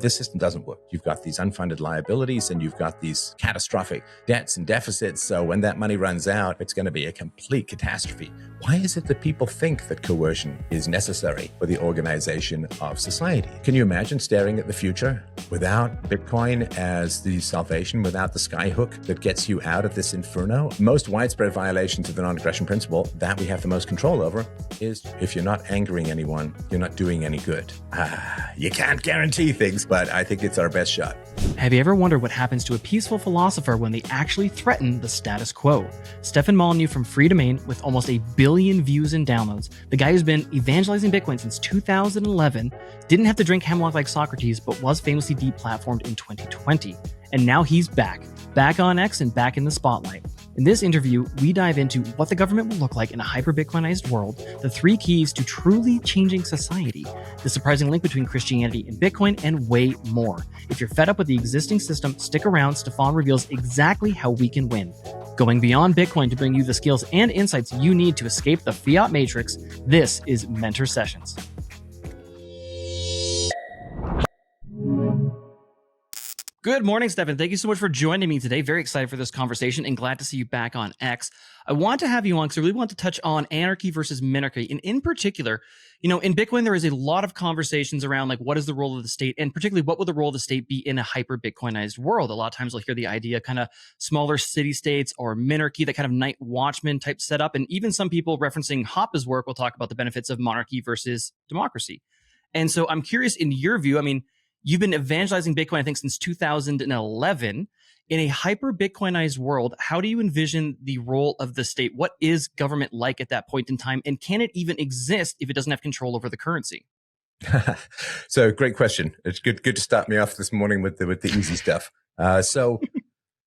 This system doesn't work. You've got these unfunded liabilities and you've got these catastrophic debts and deficits. So when that money runs out, it's going to be a complete catastrophe. Why is it that people think that coercion is necessary for the organization of society? Can you imagine staring at the future without Bitcoin as the salvation, without the skyhook that gets you out of this inferno? Most widespread violations of the non-aggression principle that we have the most control over is if you're not angering anyone, you're not doing any good. You can't guarantee things, but I think it's our best shot. Have you ever wondered what happens to a peaceful philosopher when they actually threaten the status quo? Stefan Molyneux from Freedomain, with almost 1 billion views and downloads, the guy who's been evangelizing Bitcoin since 2011, didn't have to drink hemlock like Socrates, but was famously deplatformed in 2020. And now he's back on X and back in the spotlight. In this interview, we dive into what the government will look like in a hyper-Bitcoinized world, the 3 keys to truly changing society, the surprising link between Christianity and Bitcoin, and way more. If you're fed up with the existing system, stick around. Stefan reveals exactly how we can win. Going beyond Bitcoin to bring you the skills and insights you need to escape the fiat matrix, this is Mentor Sessions. Good morning, Stefan. Thank you so much for joining me today. Very excited for this conversation and glad to see you back on X. I want to have you on because I really want to touch on anarchy versus minarchy. And in particular, in Bitcoin, there is a lot of conversations around like what is the role of the state, and particularly what would the role of the state be in a hyper-Bitcoinized world. A lot of times we'll hear the idea kind of smaller city states or minarchy, that kind of night watchman type setup. And even some people referencing Hoppe's work will talk about the benefits of monarchy versus democracy. And so I'm curious, in your view, you've been evangelizing Bitcoin, I think, since 2011. In a hyper-Bitcoinized world, how do you envision the role of the state? What is government like at that point in time? And can it even exist if it doesn't have control over the currency? So great question. It's good to start me off this morning with the easy stuff. So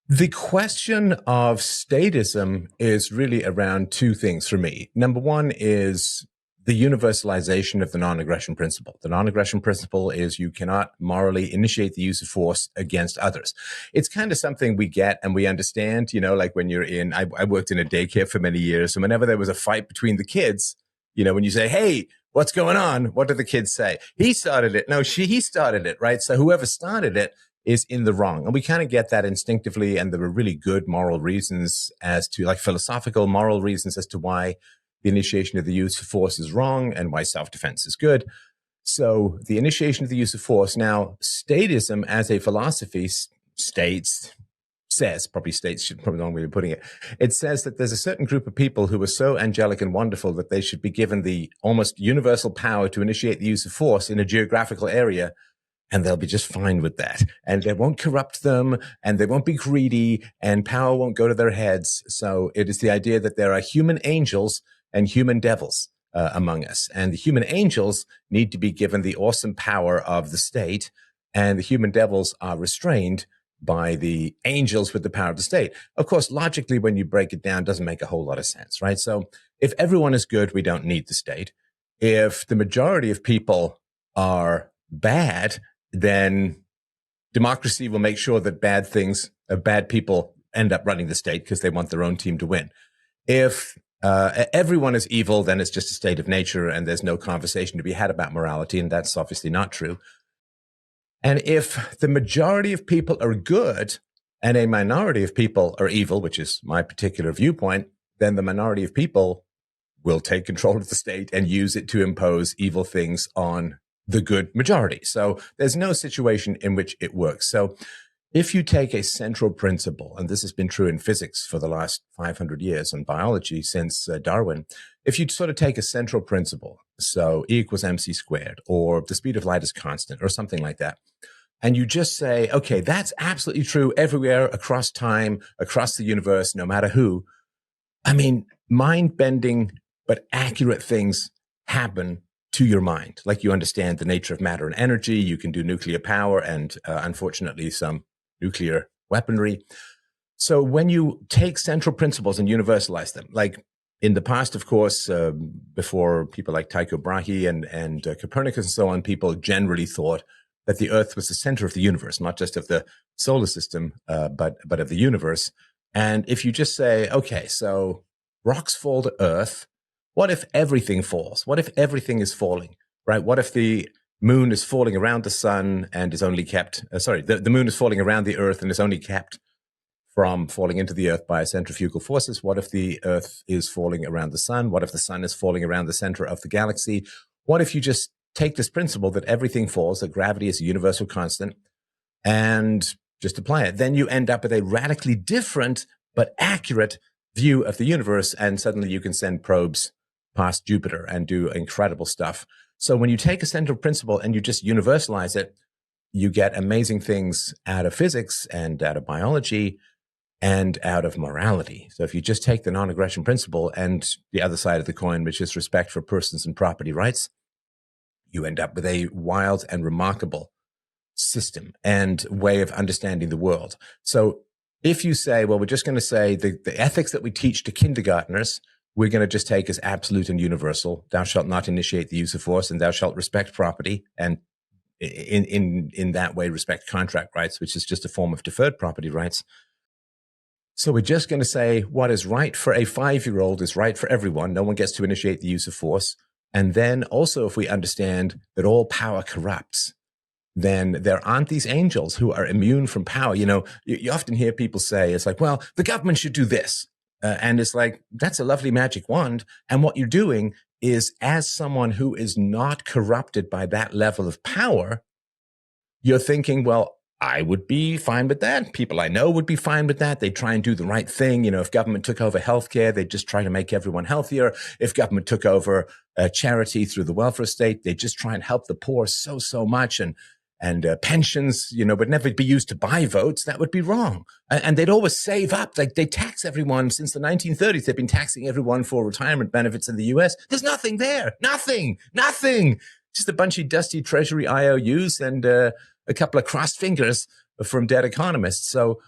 the question of statism is really around 2 things for me. Number one is the universalization of the non-aggression principle. The non-aggression principle is you cannot morally initiate the use of force against others. It's kind of something we get and we understand, like when you're I worked in a daycare for many years. And whenever there was a fight between the kids, when you say, hey, what's going on? What do the kids say? He started it. No, he started it, right? So whoever started it is in the wrong. And we kind of get that instinctively. And there are really good moral reasons as to, like, philosophical moral reasons as to why the initiation of the use of force is wrong and why self-defense is good. So the initiation of the use of force. Now, statism as a philosophy states the wrong way of putting it. It says that there's a certain group of people who are so angelic and wonderful that they should be given the almost universal power to initiate the use of force in a geographical area, and they'll be just fine with that. And they won't corrupt them, and they won't be greedy, and power won't go to their heads. So it is the idea that there are human angels and human devils among us. And the human angels need to be given the awesome power of the state, and the human devils are restrained by the angels with the power of the state. Of course, logically, when you break it down, it doesn't make a whole lot of sense, right? So if everyone is good, we don't need the state. If the majority of people are bad, then democracy will make sure that bad people end up running the state because they want their own team to win. If everyone is evil, then it's just a state of nature and there's no conversation to be had about morality, and that's obviously not true. And if the majority of people are good and a minority of people are evil, which is my particular viewpoint, then the minority of people will take control of the state and use it to impose evil things on the good majority. So there's no situation in which it works. So if you take a central principle, and this has been true in physics for the last 500 years, and biology since Darwin, if you sort of take a central principle, so E equals mc squared, or the speed of light is constant, or something like that, and you just say, okay, that's absolutely true everywhere, across time, across the universe, no matter who. Mind-bending but accurate things happen to your mind. Like, you understand the nature of matter and energy, you can do nuclear power and unfortunately some nuclear weaponry. So when you take central principles and universalize them, like in the past, of course, before people like Tycho Brahe and Copernicus and so on, people generally thought that the Earth was the center of the universe, not just of the solar system, but of the universe. And if you just say, okay, so rocks fall to Earth, what if everything falls? What if everything is falling, right? What if the moon is falling around the sun and is only kept, the moon is falling around the earth and is only kept from falling into the earth by centrifugal forces? What if the earth is falling around the sun? What if the sun is falling around the center of the galaxy? What if you just take this principle that everything falls, that gravity is a universal constant, and just apply it? Then you end up with a radically different but accurate view of the universe, and suddenly you can send probes past Jupiter and do incredible stuff. So when you take a central principle and you just universalize it, you get amazing things out of physics and out of biology and out of morality. So if you just take the non-aggression principle and the other side of the coin, which is respect for persons and property rights, you end up with a wild and remarkable system and way of understanding the world. So if you say, well, we're just going to say the ethics that we teach to kindergartners, we're going to just take as absolute and universal. Thou shalt not initiate the use of force, and thou shalt respect property, and in that way respect contract rights, which is just a form of deferred property rights. So we're just going to say what is right for a 5-year-old is right for everyone. No one gets to initiate the use of force. And then also, if we understand that all power corrupts, then there aren't these angels who are immune from power. You know, you often hear people say, it's like, well, the government should do this. And it's like, that's a lovely magic wand. And what you're doing is, as someone who is not corrupted by that level of power, you're thinking, well, I would be fine with that. People I know would be fine with that. They try and do the right thing. You know, if government took over healthcare, they'd just try to make everyone healthier. If government took over charity through the welfare state, they'd just try and help the poor so much. And pensions, you know, would never be used to buy votes. That would be wrong. And they'd always save up. Like, they tax everyone since the 1930s. They've been taxing everyone for retirement benefits in the US. There's nothing there. Nothing. Just a bunch of dusty treasury IOUs and a couple of crossed fingers from dead economists. So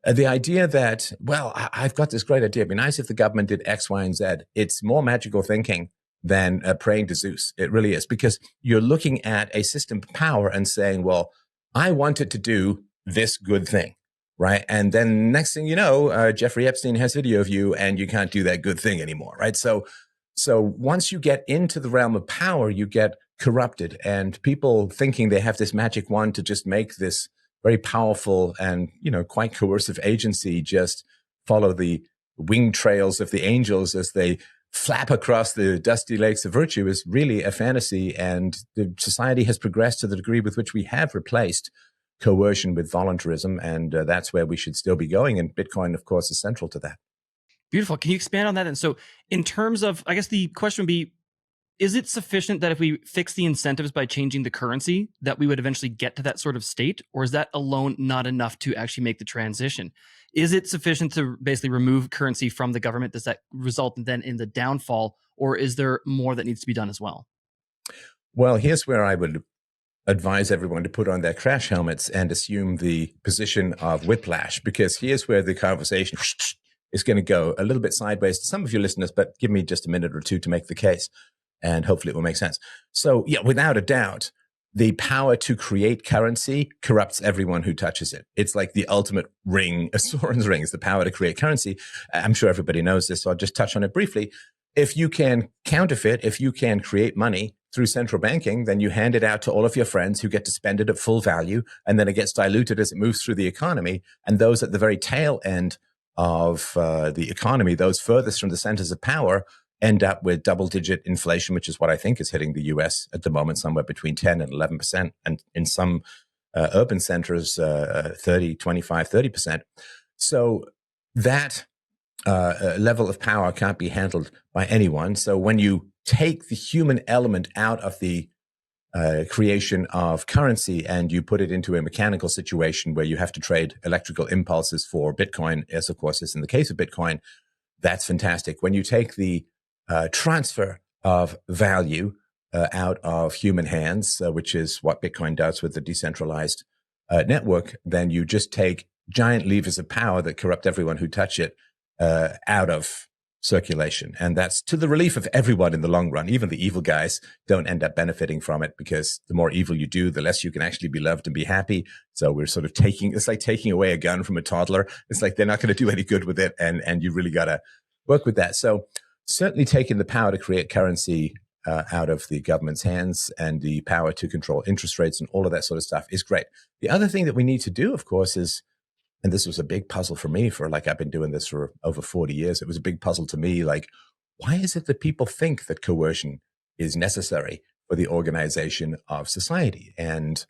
the idea that, well, I've got this great idea. It'd be nice if the government did X, Y, and Z. It's more magical thinking than praying to Zeus. It really is, because you're looking at a system of power and saying, well, I want it to do this good thing, right? And then next thing you know, Jeffrey Epstein has video of you and you can't do that good thing anymore, right? So once you get into the realm of power, you get corrupted, and people thinking they have this magic wand to just make this very powerful and, you know, quite coercive agency just follow the wing trails of the angels as they flap across the dusty lakes of virtue is really a fantasy. And the society has progressed to the degree with which we have replaced coercion with voluntarism. And that's where we should still be going. And Bitcoin, of course, is central to that. Beautiful. Can you expand on that? And so in terms of, I guess the question would be, is it sufficient that if we fix the incentives by changing the currency, that we would eventually get to that sort of state? Or is that alone not enough to actually make the transition? Is it sufficient to basically remove currency from the government? Does that result then in the downfall? Or is there more that needs to be done as well? Well, here's where I would advise everyone to put on their crash helmets and assume the position of whiplash, because here's where the conversation is going to go a little bit sideways to some of your listeners, but give me just a minute or two to make the case, and hopefully it will make sense. So, yeah, without a doubt, the power to create currency corrupts everyone who touches it. It's like the ultimate ring, a Sauron's ring is the power to create currency. I'm sure everybody knows this, so I'll just touch on it briefly. If you can counterfeit, if you can create money through central banking, then you hand it out to all of your friends who get to spend it at full value, and then it gets diluted as it moves through the economy. And those at the very tail end of the economy, those furthest from the centers of power, end up with double-digit inflation, which is what I think is hitting the U.S. at the moment, somewhere between 10 and 11%, and in some urban centers, 30%. So that level of power can't be handled by anyone. So when you take the human element out of the creation of currency and you put it into a mechanical situation where you have to trade electrical impulses for Bitcoin, as of course is in the case of Bitcoin, that's fantastic. When you take the transfer of value out of human hands, which is what Bitcoin does with the decentralized network, then you just take giant levers of power that corrupt everyone who touch it out of circulation. And that's to the relief of everyone in the long run. Even the evil guys don't end up benefiting from it, because the more evil you do, the less you can actually be loved and be happy. So we're sort of it's like taking away a gun from a toddler. It's like they're not going to do any good with it. And you really got to work with that. So certainly taking the power to create currency out of the government's hands, and the power to control interest rates and all of that sort of stuff is great. The other thing that we need to do, of course, is, and this was a big puzzle for me for like, I've been doing this for over 40 years. It was a big puzzle to me. Like, why is it that people think that coercion is necessary for the organization of society? And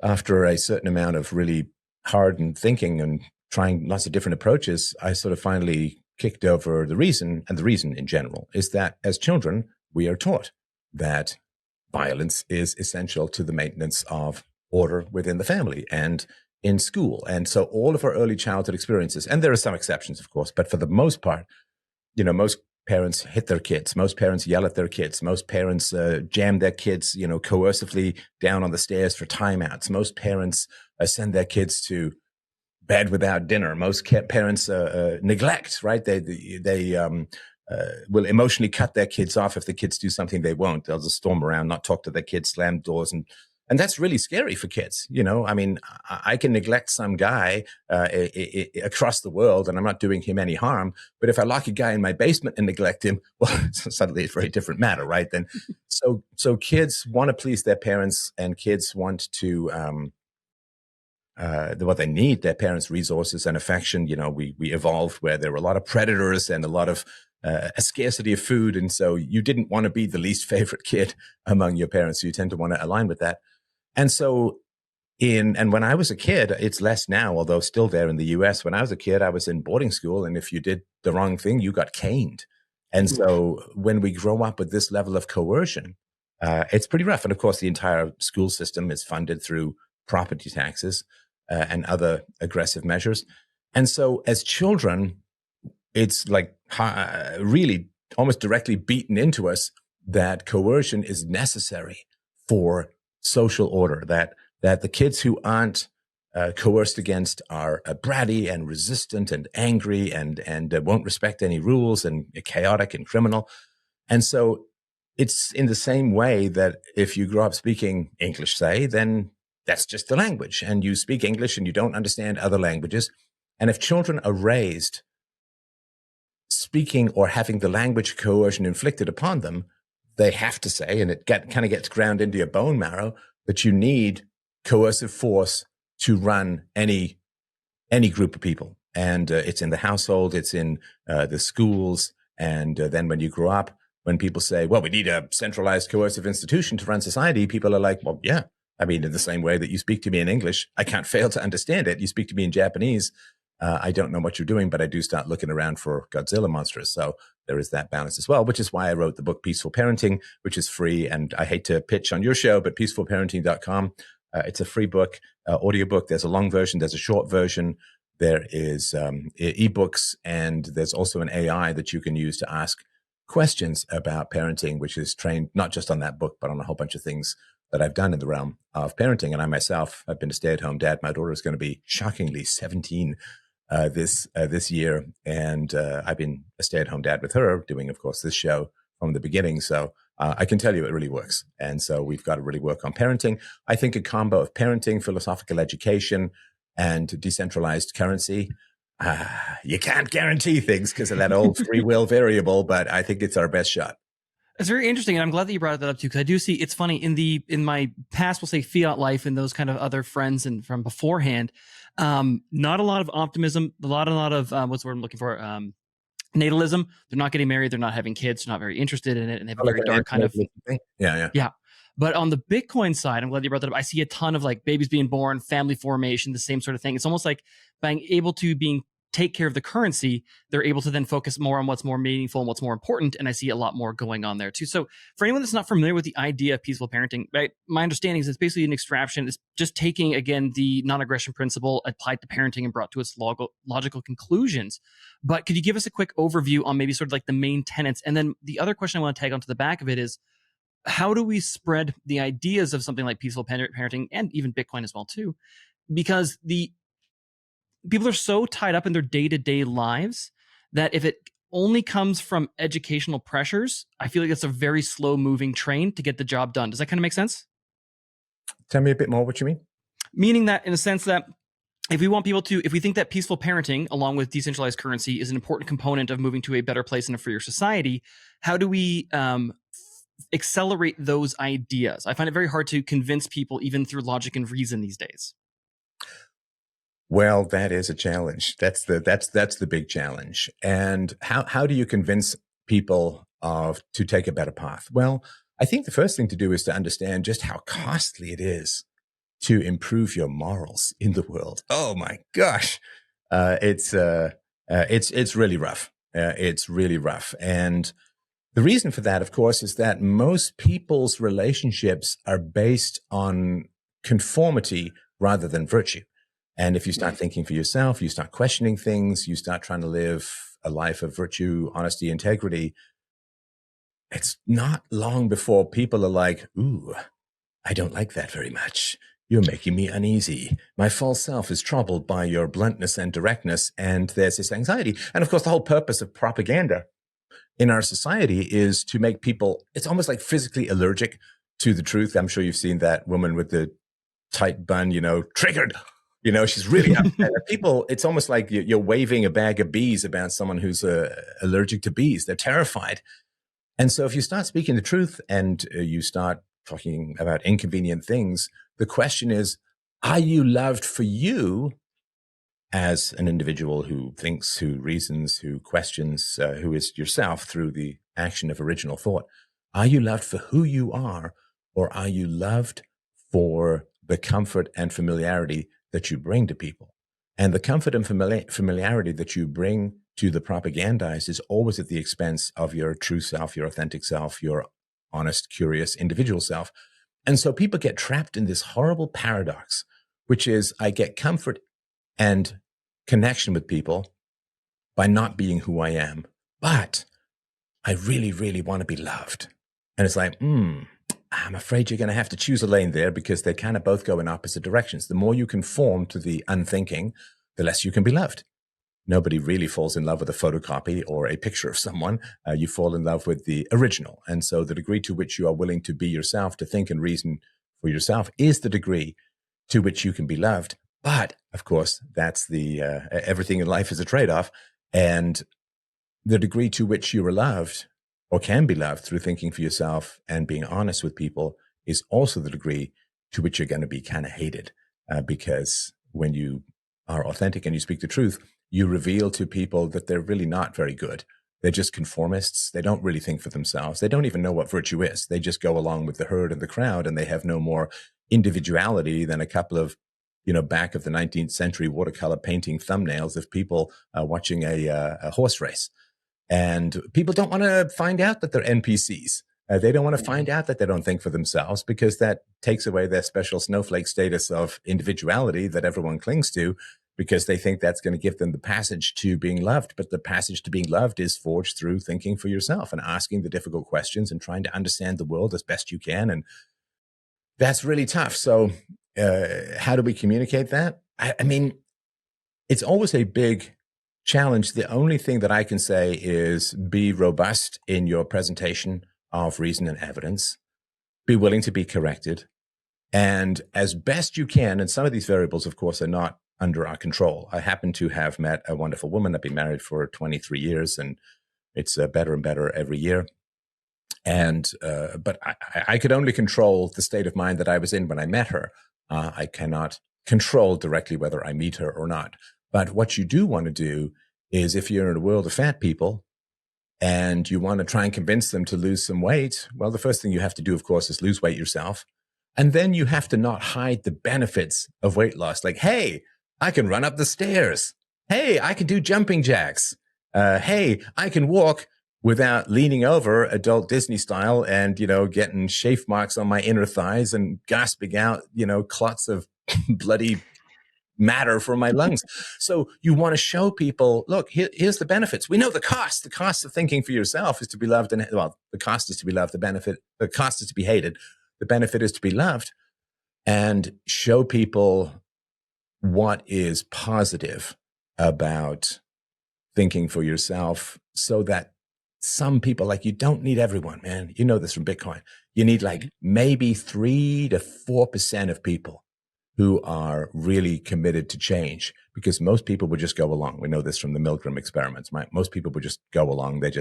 after a certain amount of really hardened thinking and trying lots of different approaches, I sort of finally kicked over the reason. And the reason in general is that as children, we are taught that violence is essential to the maintenance of order within the family and in school. And so all of our early childhood experiences, and there are some exceptions, of course, but for the most part, most parents hit their kids. Most parents yell at their kids. Most parents jam their kids, coercively down on the stairs for timeouts. Most parents send their kids to bed without dinner. Most parents neglect, right? They will emotionally cut their kids off if the kids do something they won't. They'll just storm around, not talk to their kids, slam doors, and that's really scary for kids. I mean, I can neglect some guy across the world, and I'm not doing him any harm. But if I lock a guy in my basement and neglect him, well, suddenly it's a very different matter, right? Then, so kids want to please their parents, and kids want to what they need, their parents' resources and affection. We evolved where there were a lot of predators and a lot of a scarcity of food, and so you didn't want to be the least favorite kid among your parents. So you tend to want to align with that. And so and when I was a kid, it's less now, although still there in the US. When I was a kid, I was in boarding school, and if you did the wrong thing, you got caned. And so when we grow up with this level of coercion, it's pretty rough. And of course, the entire school system is funded through property taxes and other aggressive measures. And so as children, it's like really almost directly beaten into us that coercion is necessary for social order, that the kids who aren't coerced against are bratty and resistant and angry and won't respect any rules and chaotic and criminal. And so it's in the same way that if you grow up speaking English, say, then that's just the language, and you speak English and you don't understand other languages. And if children are raised speaking or having the language coercion inflicted upon them, they have to say, and it kind of gets ground into your bone marrow, that you need coercive force to run any group of people. And it's in the household, it's in the schools. And then when you grow up, when people say, well, we need a centralized coercive institution to run society, people are like, well, yeah. I mean, in the same way that you speak to me in English, I can't fail to understand it. You speak to me in Japanese, I don't know what you're doing, but I do start looking around for Godzilla monsters. So there is that balance as well, which is why I wrote the book Peaceful Parenting, which is free. And I hate to pitch on your show, but peacefulparenting.com. It's a free book, audiobook. There's a long version. There's a short version. There is ebooks, and there's also an AI that you can use to ask questions about parenting, which is trained not just on that book, but on a whole bunch of things that I've done in the realm of parenting. And I myself, I've been a stay-at-home dad. My daughter is going to be shockingly 17 this year. And I've been a stay-at-home dad with her, doing, of course, this show from the beginning. So I can tell you it really works. And so we've got to really work on parenting. I think a combo of parenting, philosophical education, and decentralized currency. You can't guarantee things because of that old free will variable, but I think it's our best shot. It's very interesting, and I'm glad that you brought that up too, because I do see it's funny in my past, we'll say fiat life and those kind of other friends and from beforehand, not a lot of optimism, a lot of what's the word I'm looking for, natalism. They're not getting married, they're not having kids, they're not very interested in it, and they have a very dark kind of thing. Yeah. But on the Bitcoin side, I'm glad you brought that up. I see a ton of like babies being born, family formation, the same sort of thing. It's almost like being take care of the currency, they're able to then focus more on what's more meaningful and what's more important. And I see a lot more going on there too. So for anyone that's not familiar with the idea of peaceful parenting, right, my understanding is it's basically an extraction. It's just taking, again, the non-aggression principle applied to parenting and brought to its logical conclusions. But could you give us a quick overview on maybe sort of like the main tenets? And then the other question I want to tag onto the back of it is, how do we spread the ideas of something like peaceful parenting and even Bitcoin as well too? Because the people are so tied up in their day-to-day lives that if it only comes from educational pressures, I feel like it's a very slow-moving train to get the job done. Does that kind of make sense? Tell me a bit more what you mean. Meaning that in a sense that if we want people to, if we think that peaceful parenting along with decentralized currency is an important component of moving to a better place and a freer society, how do we accelerate those ideas? I find it very hard to convince people even through logic and reason these days. Well, that is a challenge. That's the big challenge. And how do you convince people to take a better path? Well, I think the first thing to do is to understand just how costly it is to improve your morals in the world. Oh my gosh, it's really rough. It's really rough, and the reason for that, of course, is that most people's relationships are based on conformity rather than virtue. And if you start thinking for yourself, you start questioning things, you start trying to live a life of virtue, honesty, integrity, it's not long before people are like, ooh, I don't like that very much. You're making me uneasy. My false self is troubled by your bluntness and directness. And there's this anxiety. And of course, the whole purpose of propaganda in our society is to make people, it's almost like physically allergic to the truth. I'm sure you've seen that woman with the tight bun, triggered. She's really upset. People, it's almost like you're waving a bag of bees about someone who's allergic to bees. They're terrified. And so if you start speaking the truth and you start talking about inconvenient things, the question is, are you loved for you as an individual who thinks, who reasons, who questions, who is yourself through the action of original thought? Are you loved for who you are, or are you loved for the comfort and familiarity that you bring to people? And the comfort and familiarity that you bring to the propagandized is always at the expense of your true self, your authentic self, your honest, curious, individual self. And so people get trapped in this horrible paradox, which is I get comfort and connection with people by not being who I am, but I really, really want to be loved. And it's like, I'm afraid you're going to have to choose a lane there, because they kind of both go in opposite directions. The more you conform to the unthinking, the less you can be loved. Nobody really falls in love with a photocopy or a picture of someone. You fall in love with the original. And so the degree to which you are willing to be yourself, to think and reason for yourself, is the degree to which you can be loved. But of course, that's the everything in life is a trade-off. And the degree to which you are loved or can be loved through thinking for yourself and being honest with people is also the degree to which you're going to be kind of hated. Because when you are authentic and you speak the truth, you reveal to people that they're really not very good. They're just conformists. They don't really think for themselves. They don't even know what virtue is. They just go along with the herd and the crowd, and they have no more individuality than a couple of, back of the 19th century watercolor painting thumbnails of people watching a horse race. And people don't want to find out that they're NPCs. They don't want to find out that they don't think for themselves, because that takes away their special snowflake status of individuality that everyone clings to, because they think that's going to give them the passage to being loved. But the passage to being loved is forged through thinking for yourself and asking the difficult questions and trying to understand the world as best you can. And that's really tough. So how do we communicate that? I mean, it's always a big challenge. The only thing that I can say is be robust in your presentation of reason and evidence, be willing to be corrected, and as best you can, and some of these variables, of course, are not under our control. I happen to have met a wonderful woman. I've been married for 23 years, and it's better and better every year. And but I could only control the state of mind that I was in when I met her. I cannot control directly whether I meet her or not. But what you do want to do is, if you're in a world of fat people and you want to try and convince them to lose some weight, well, the first thing you have to do, of course, is lose weight yourself. And then you have to not hide the benefits of weight loss. Like, hey, I can run up the stairs. Hey, I can do jumping jacks. Hey, I can walk without leaning over adult Disney style and, getting chafe marks on my inner thighs and gasping out, clots of bloody matter from my lungs. So you want to show people, look, here's the benefits. We know the cost. The cost of thinking for yourself is to be loved. And well, the cost is to be loved. The cost is to be hated. The benefit is to be loved, and show people what is positive about thinking for yourself, so that some people, like, you don't need everyone, man. You know this from Bitcoin. You need like maybe 3 to 4% of people who are really committed to change, because most people would just go along. We know this from the Milgram experiments. Most people would just go along. They're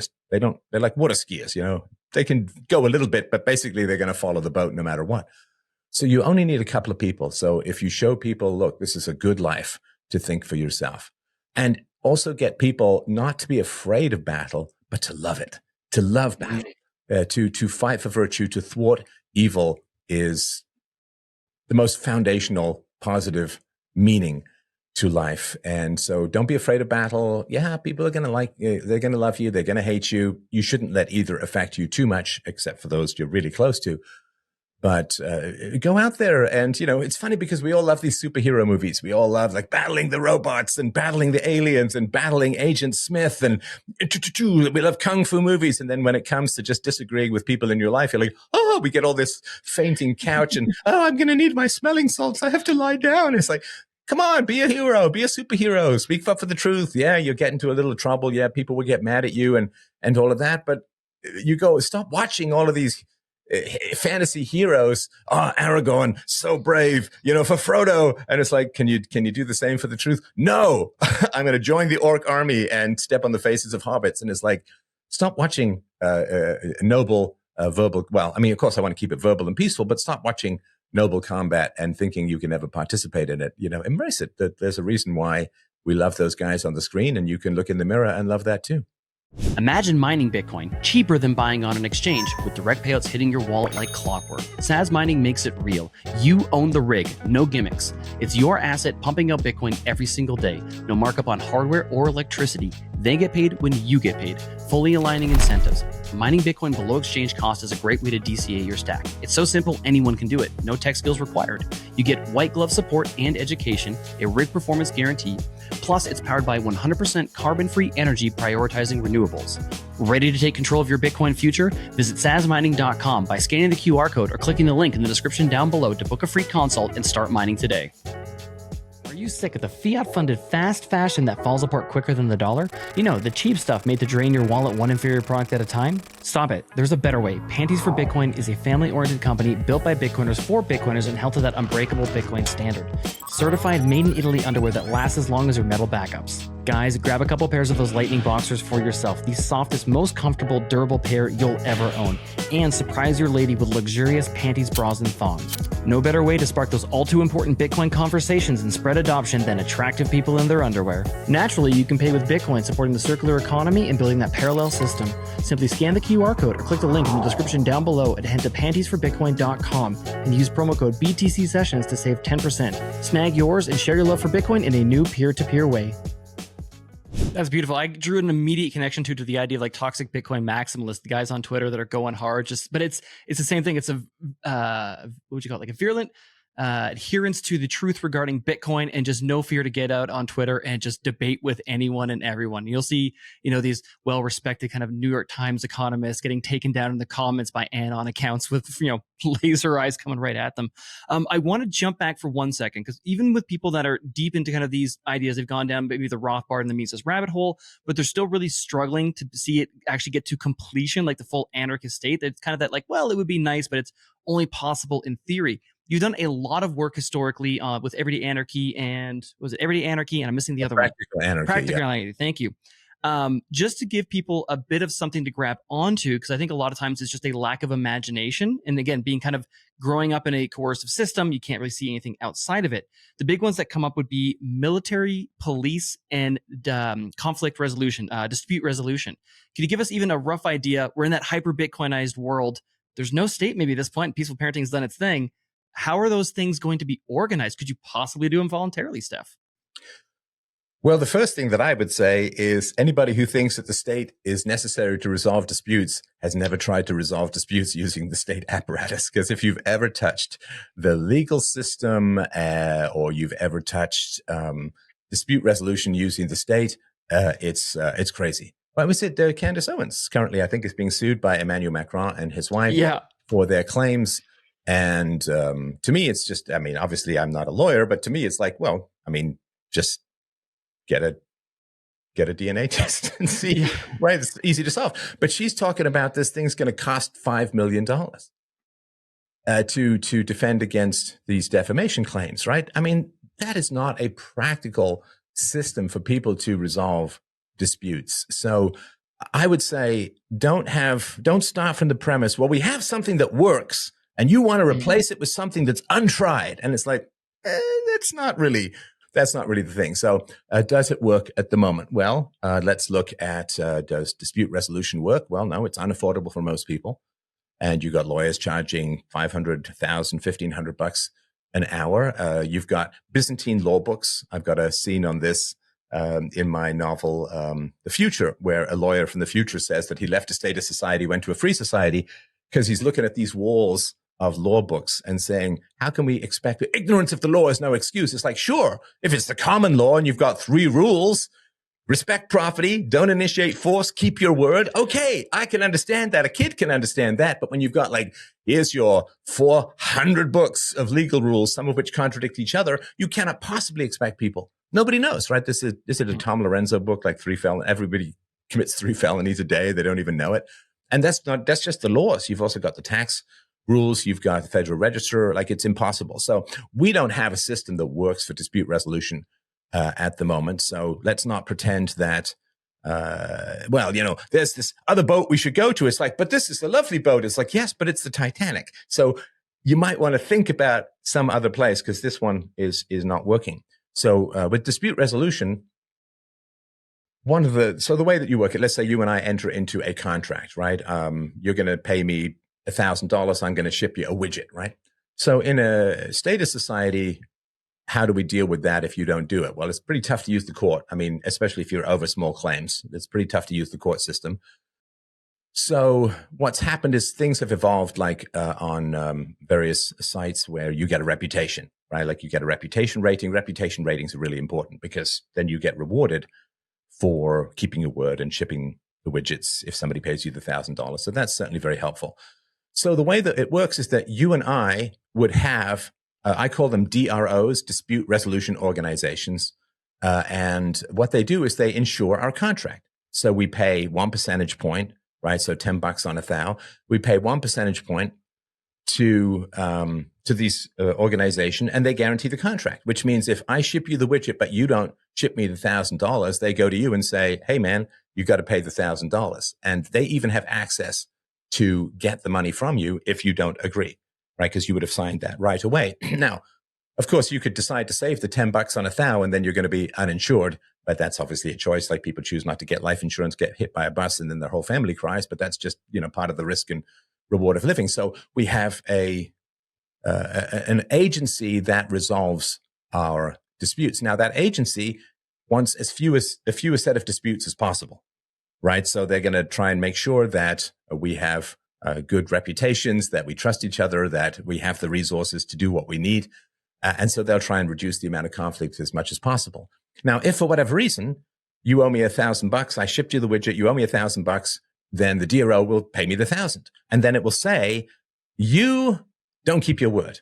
like water skiers, they can go a little bit, but basically they're going to follow the boat no matter what. So you only need a couple of people. So if you show people, look, this is a good life, to think for yourself, and also get people not to be afraid of battle, but to love it, to love battle, to fight for virtue, to thwart evil is the most foundational positive meaning to life. And so don't be afraid of battle. Yeah, people are going to they're going to love you. They're going to hate you. You shouldn't let either affect you too much, except for those you're really close to. But go out there, and it's funny because we all love these superhero movies. We all love like battling the robots and battling the aliens and battling Agent Smith, and we love kung fu movies. And then when it comes to just disagreeing with people in your life, you're like, oh, we get all this fainting couch, and I'm going to need my smelling salts. I have to lie down. It's like, come on, be a hero, be a superhero, speak up for the truth. Yeah, you get into a little trouble. Yeah, people will get mad at you and all of that. But you go, stop watching all of these fantasy heroes. Aragorn, so brave, for Frodo. And it's like, can you do the same for the truth? No, I'm going to join the orc army and step on the faces of hobbits. And it's like, stop watching noble verbal. Well, I mean, of course, I want to keep it verbal and peaceful, but stop watching noble combat and thinking you can never participate in it. Embrace it. There's a reason why we love those guys on the screen, and you can look in the mirror and love that too. Imagine mining Bitcoin cheaper than buying on an exchange, with direct payouts hitting your wallet like clockwork. Saz Mining makes it real. You own the rig, no gimmicks. It's your asset pumping out Bitcoin every single day. No markup on hardware or electricity. They get paid when you get paid, fully aligning incentives. Mining Bitcoin below exchange cost is a great way to DCA your stack. It's so simple, anyone can do it. No tech skills required. You get white glove support and education, a rig performance guarantee, plus it's powered by 100% carbon-free energy prioritizing renewables. Ready to take control of your Bitcoin future? Visit sazmining.com by scanning the QR code or clicking the link in the description down below to book a free consult and start mining today. Are you sick of the fiat-funded fast fashion that falls apart quicker than the dollar? The cheap stuff made to drain your wallet one inferior product at a time? Stop it. There's a better way. Panties for Bitcoin is a family-oriented company built by Bitcoiners for Bitcoiners and held to that unbreakable Bitcoin standard. Certified made-in-Italy underwear that lasts as long as your metal backups. Guys, grab a couple pairs of those lightning boxers for yourself, the softest, most comfortable, durable pair you'll ever own. And surprise your lady with luxurious panties, bras, and thongs. No better way to spark those all-too-important Bitcoin conversations and spread adoption than attractive people in their underwear. Naturally, you can pay with Bitcoin, supporting the circular economy and building that parallel system. Simply scan the QR code or click the link in the description down below and head to pantiesforbitcoin.com and use promo code BTC Sessions to save 10%. Snag yours and share your love for Bitcoin in a new peer-to-peer way. That's beautiful. I drew an immediate connection to the idea of like toxic Bitcoin maximalists, the guys on Twitter that are going hard. But it's the same thing. It's a what would you call it? Like a virulent adherence to the truth regarding Bitcoin, and just no fear to get out on Twitter and just debate with anyone and everyone. You'll see, these well-respected kind of New York Times economists getting taken down in the comments by anon accounts with, laser eyes coming right at them. I want to jump back for 1 second, because even with people that are deep into kind of these ideas, they've gone down maybe the Rothbard and the Mises rabbit hole, but they're still really struggling to see it actually get to completion, like the full anarchist state. It's kind of that like, well, it would be nice, but it's only possible in theory. You've done a lot of work historically with Everyday Anarchy and Everyday Anarchy? And I'm missing the other Practical one. Anarchy. Practical Anarchy. Thank you. Just to give people a bit of something to grab onto, because I think a lot of times it's just a lack of imagination. And again, being kind of growing up in a coercive system, you can't really see anything outside of it. The big ones that come up would be military, police, and conflict resolution, dispute resolution. Can you give us even a rough idea? We're in that hyper-Bitcoinized world. There's no state maybe at this point. Peaceful parenting has done its thing. How are those things going to be organized? Could you possibly do them voluntarily, Steph? Well, the first thing that I would say is anybody who thinks that the state is necessary to resolve disputes has never tried to resolve disputes using the state apparatus. Because if you've ever touched the legal system or you've ever touched dispute resolution using the state, it's crazy. Well, we said Candace Owens currently, I think, is being sued by Emmanuel Macron and his wife for their claims. And to me, it's just, obviously I'm not a lawyer, but to me, it's like, well, just get a DNA test and see, right? It's easy to solve. But she's talking about this thing's going to cost $5 million. to defend against these defamation claims, right? I mean, that is not a practical system for people to resolve disputes. So I would say don't start from the premise, well, we have something that works and you want to replace it with something that's untried. And it's like, that's not really the thing. So does it work at the moment? Well, let's look at, does dispute resolution work? Well, no, it's unaffordable for most people. And you got lawyers charging $500, $1,000, $1,500 an hour. You've got Byzantine law books. I've got a scene on this in my novel, The Future, where a lawyer from the future says that he left a state of society, went to a free society, because he's looking at these walls of law books and saying, how can we expect it? Ignorance of the law is no excuse. It's like, sure, if it's the common law and you've got 3 rules, respect property, don't initiate force, keep your word. Okay, I can understand that. A kid can understand that. But when you've got like, here's your 400 books of legal rules, some of which contradict each other, you cannot possibly expect people. Nobody knows, right? This is a Tom Lorenzo book, like everybody commits 3 felonies a day. They don't even know it. And that's just the laws. You've also got the tax rules. You've got the Federal Register. Like, it's impossible. So we don't have a system that works for dispute resolution at the moment. So let's not pretend that, there's this other boat we should go to. It's like, but this is a lovely boat. It's like, yes, but it's the Titanic. So you might want to think about some other place, because this one is not working. So with dispute resolution, the way that you work it, let's say you and I enter into a contract, right? You're going to pay me $1,000. I'm going to ship you a widget, right? So in a state of society, how do we deal with that if you don't do it? Well, it's pretty tough to use the court. I mean, especially if you're over small claims, it's pretty tough to use the court system. So what's happened is things have evolved, like on various sites where you get a reputation, right? Like you get a reputation rating. Reputation ratings are really important, because then you get rewarded for keeping your word and shipping the widgets if somebody pays you the $1,000. So that's certainly very helpful. So the way that it works is that you and I would have, I call them DROs, dispute resolution organizations. And what they do is they insure our contract. So we pay 1 percentage point, right? So $10 on $1,000. We pay 1 percentage point to these organization, and they guarantee the contract, which means if I ship you the widget, but you don't ship me the $1,000, they go to you and say, hey man, you got to pay the $1,000. And they even have access to get the money from you if you don't agree, right? Because you would have signed that right away. Now, of course, you could decide to save the $10 on $1,000, and then you're going to be uninsured. But that's obviously a choice. Like, people choose not to get life insurance, get hit by a bus, and then their whole family cries. But that's just, part of the risk and reward of living. So we have an agency that resolves our disputes. Now, that agency wants as few a set of disputes as possible, right? So they're going to try and make sure that we have good reputations, that we trust each other, that we have the resources to do what we need. And so they'll try and reduce the amount of conflict as much as possible. Now, if for whatever reason you owe me $1,000, I shipped you the widget, you owe me $1,000, then the DRO will pay me the $1,000. And then it will say, you don't keep your word.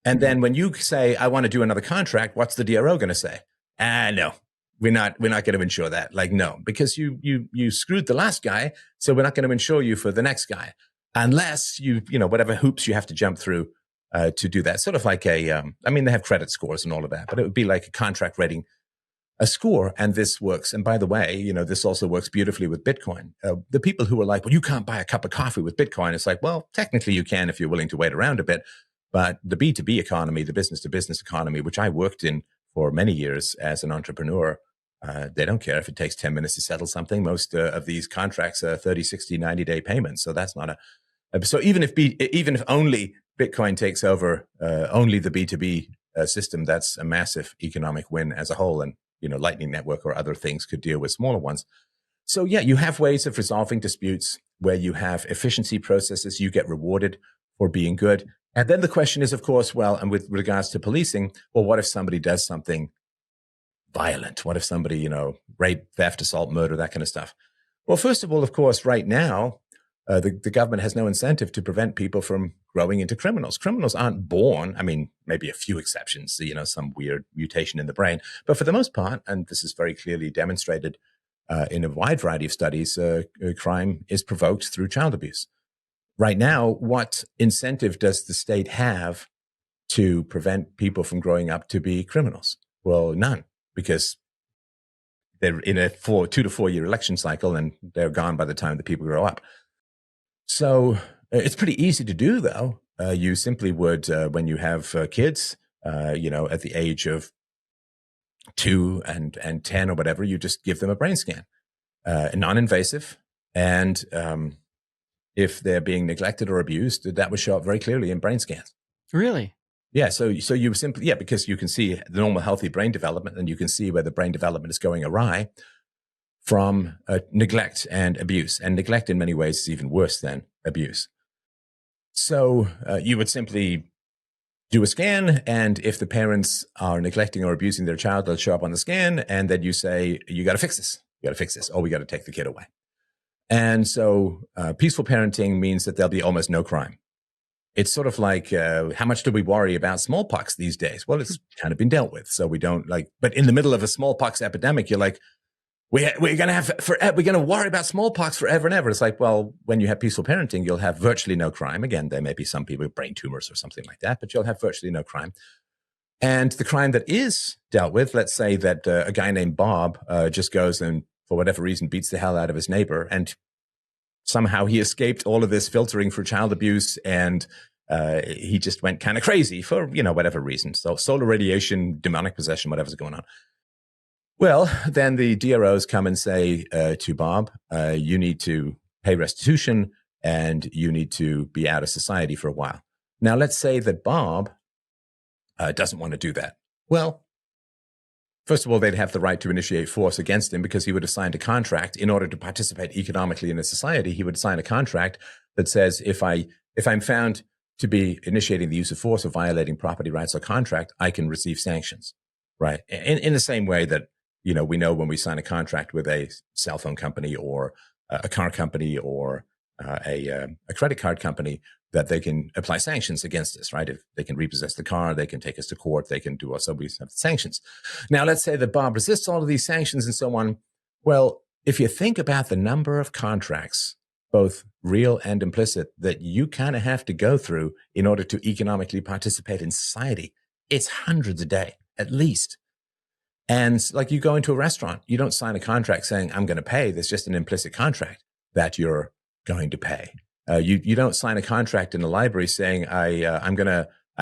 And then when you say, I want to do another contract, what's the DRO going to say? No, we're not going to insure that. Like, no, because you screwed the last guy. So we're not going to insure you for the next guy, unless whatever hoops you have to jump through to do that. Sort of like they have credit scores and all of that, but it would be like a contract rating, a score. And this works. And by the way, this also works beautifully with Bitcoin. The people who are like, well, you can't buy a cup of coffee with Bitcoin. It's like, well, technically you can if you're willing to wait around a bit. But the B2B economy, the business to business economy, which I worked in for many years as an entrepreneur, they don't care if it takes 10 minutes to settle something. Most of these contracts are 30, 60, 90-day payments. So that's not so even if only Bitcoin takes over only the B2B system, that's a massive economic win as a whole. And Lightning Network or other things could deal with smaller ones. So yeah, you have ways of resolving disputes where you have efficiency processes. You get rewarded for being good. And then the question is, of course, well, and with regards to policing, well, what if somebody does something violent? What if somebody, rape, theft, assault, murder, that kind of stuff? Well, first of all, of course, right now, the government has no incentive to prevent people from growing into criminals. Criminals aren't born. I mean, maybe a few exceptions, some weird mutation in the brain. But for the most part, and this is very clearly demonstrated in a wide variety of studies, crime is provoked through child abuse. right now, what incentive does the state have to prevent people from growing up to be criminals? Well, none, because they're in a 2 to 4 year election cycle and they're gone by the time the people grow up. So it's pretty easy to do, though. You simply would, when you have kids, at the age of 2 and 10 or whatever, you just give them a brain scan, non-invasive. And if they're being neglected or abused, that would show up very clearly in brain scans. Really? Yeah. So you simply, because you can see the normal healthy brain development, and you can see where the brain development is going awry from neglect and abuse. And neglect in many ways is even worse than abuse. So you would simply do a scan, and if the parents are neglecting or abusing their child, they'll show up on the scan, and then you say, you got to fix this. You got to fix this. Or we got to take the kid away. And so peaceful parenting means that there'll be almost no crime. It's sort of like, how much do we worry about smallpox these days? Well, it's kind of been dealt with. So we don't but in the middle of a smallpox epidemic, you're like, we're going to worry about smallpox forever and ever. It's like, well, when you have peaceful parenting, you'll have virtually no crime. Again, there may be some people with brain tumors or something like that, but you'll have virtually no crime. And the crime that is dealt with, let's say that a guy named Bob just goes and for whatever reason beats the hell out of his neighbor, and somehow he escaped all of this filtering for child abuse, and he just went kind of crazy for, whatever reason. So solar radiation, demonic possession, whatever's going on. Well, then the DROs come and say to Bob, you need to pay restitution and you need to be out of society for a while. Now, let's say that Bob doesn't want to do that. Well, first of all, they'd have the right to initiate force against him because he would have signed a contract in order to participate economically in a society. He would sign a contract that says if I'm found to be initiating the use of force or violating property rights or contract, I can receive sanctions, right? In the same way that, we know when we sign a contract with a cell phone company or a car company or a credit card company, that they can apply sanctions against us, right? If they can repossess the car, they can take us to court, they can do also, we have sanctions. Now, let's say that Bob resists all of these sanctions and so on. Well, if you think about the number of contracts, both real and implicit, that you kind of have to go through in order to economically participate in society, it's hundreds a day, at least. And like you go into a restaurant, you don't sign a contract saying, I'm going to pay. There's just an implicit contract that you're going to pay. You don't sign a contract in a library saying, I'm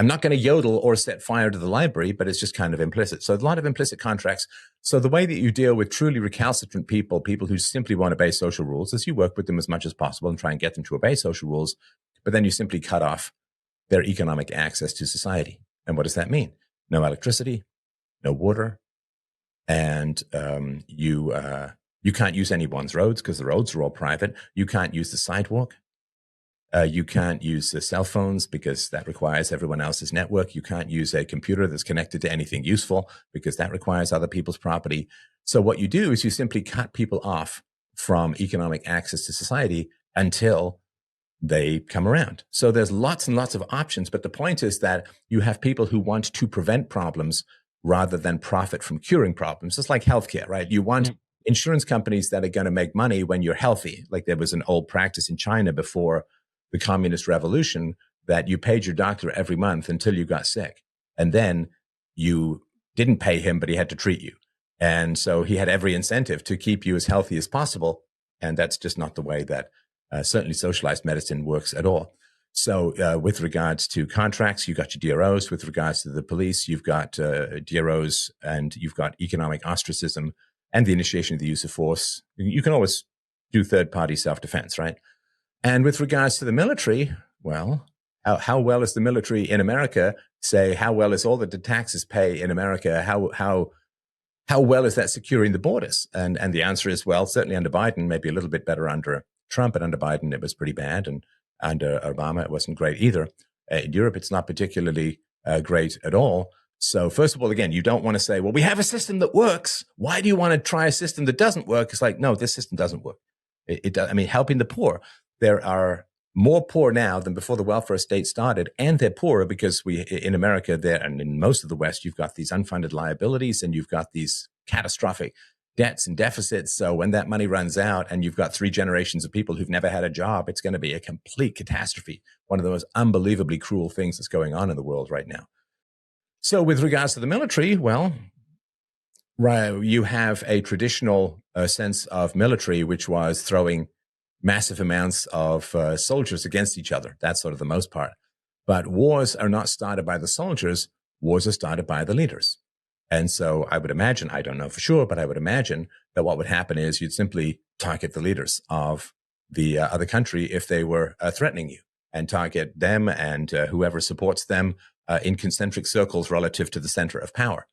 not going to yodel or set fire to the library, but it's just kind of implicit. So a lot of implicit contracts. So the way that you deal with truly recalcitrant people who simply want to obey social rules, is you work with them as much as possible and try and get them to obey social rules, but then you simply cut off their economic access to society. And what does that mean? No electricity, no water, and you can't use anyone's roads because the roads are all private. You can't use the sidewalk. You can't use the cell phones because that requires everyone else's network. You can't use a computer that's connected to anything useful because that requires other people's property. So what you do is you simply cut people off from economic access to society until they come around. So there's lots and lots of options. But the point is that you have people who want to prevent problems rather than profit from curing problems. It's like healthcare, right? You want insurance companies that are going to make money when you're healthy. Like there was an old practice in China before the communist revolution that you paid your doctor every month until you got sick. And then you didn't pay him, but he had to treat you. And so he had every incentive to keep you as healthy as possible. And that's just not the way that certainly socialized medicine works at all. So with regards to contracts, you've got your DROs. With regards to the police, you've got DROs, and you've got economic ostracism and the initiation of the use of force. You can always do third-party self-defense, right? And with regards to the military, well, how well is the military in America? Say, how well is all that the taxes pay in America? How well is that securing the borders? And the answer is, well, certainly under Biden, maybe a little bit better under Trump, but under Biden, it was pretty bad. And under Obama, it wasn't great either. In Europe, it's not particularly great at all. So first of all, again, you don't want to say, well, we have a system that works. Why do you want to try a system that doesn't work? It's like, no, this system doesn't work. It does. I mean, helping the poor. There are more poor now than before the welfare state started, and they're poorer because in America, and in most of the West, you've got these unfunded liabilities, and you've got these catastrophic debts and deficits. So when that money runs out and you've got 3 generations of people who've never had a job, it's going to be a complete catastrophe. One of the most unbelievably cruel things that's going on in the world right now. So with regards to the military, well, you have a traditional sense of military, which was throwing massive amounts of soldiers against each other. That's sort of the most part. But wars are not started by the soldiers. Wars are started by the leaders. And so I would imagine, I don't know for sure, but I would imagine that what would happen is you'd simply target the leaders of the other country if they were threatening you, and target them and whoever supports them in concentric circles relative to the center of power.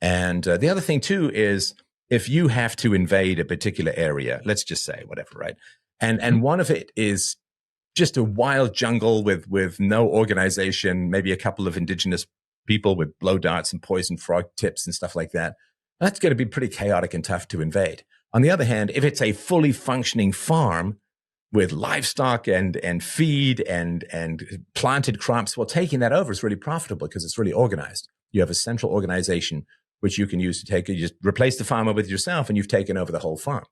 And the other thing, too, is if you have to invade a particular area, let's just say whatever, right? And one of it is just a wild jungle with no organization, maybe a couple of indigenous people with blow darts and poison frog tips and stuff like that. That's going to be pretty chaotic and tough to invade. On the other hand, if it's a fully functioning farm with livestock and feed and planted crops, well, taking that over is really profitable because it's really organized. You have a central organization which you can use to you just replace the farmer with yourself, and you've taken over the whole farm.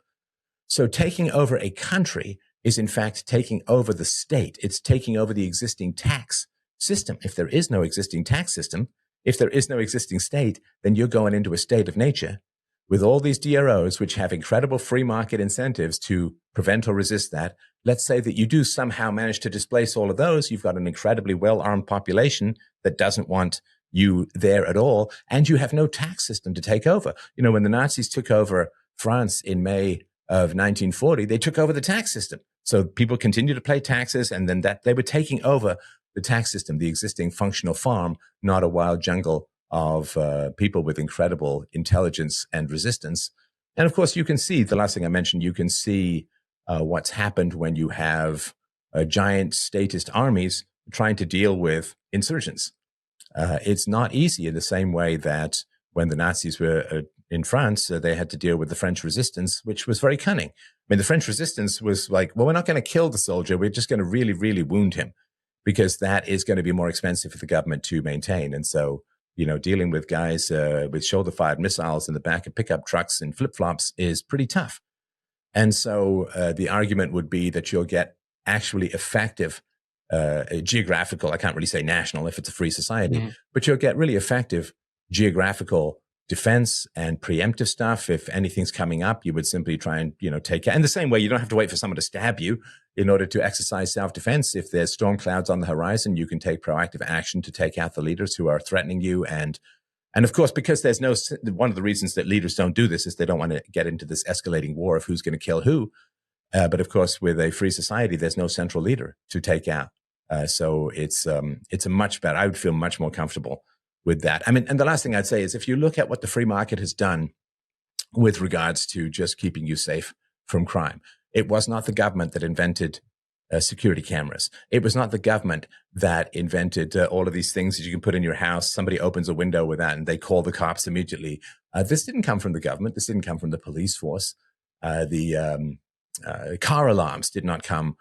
So taking over a country is in fact taking over the state. It's taking over the existing tax system. If there is no existing tax system, if there is no existing state, then you're going into a state of nature with all these DROs, which have incredible free market incentives to prevent or resist that. Let's say that you do somehow manage to displace all of those. You've got an incredibly well-armed population that doesn't want you there at all, and you have no tax system to take over. You know, when the Nazis took over France in May of 1940, they took over the tax system. So people continued to pay taxes, and then that they were taking over the tax system, the existing functional farm, not a wild jungle of people with incredible intelligence and resistance. And of course, you can see, the last thing I mentioned, you can see what's happened when you have giant statist armies trying to deal with insurgents. It's not easy in the same way that when the Nazis were in France, they had to deal with the French resistance, which was very cunning. I mean, the French resistance was like, well, we're not going to kill the soldier. We're just going to really, really wound him, because that is going to be more expensive for the government to maintain. And so, you know, dealing with guys with shoulder-fired missiles in the back of pickup trucks and flip-flops is pretty tough. And so the argument would be that you'll get actually effective geographical, I can't really say national if it's a free society, but you'll get really effective geographical defense and preemptive stuff. If anything's coming up, you would simply try and, you know, take it. And the same way, you don't have to wait for someone to stab you in order to exercise self-defense. If there's storm clouds on the horizon, you can take proactive action to take out the leaders who are threatening you. And of course, because there's no, one of the reasons that leaders don't do this is they don't want to get into this escalating war of who's going to kill who. But of course, with a free society, there's no central leader to take out. So it's a much better, I would feel much more comfortable with that. I mean, and the last thing I'd say is if you look at what the free market has done with regards to just keeping you safe from crime, it was not the government that invented security cameras. It was not the government that invented all of these things that you can put in your house. Somebody opens a window with that and they call the cops immediately. This didn't come from the government. This didn't come from the police force. The car alarms did not come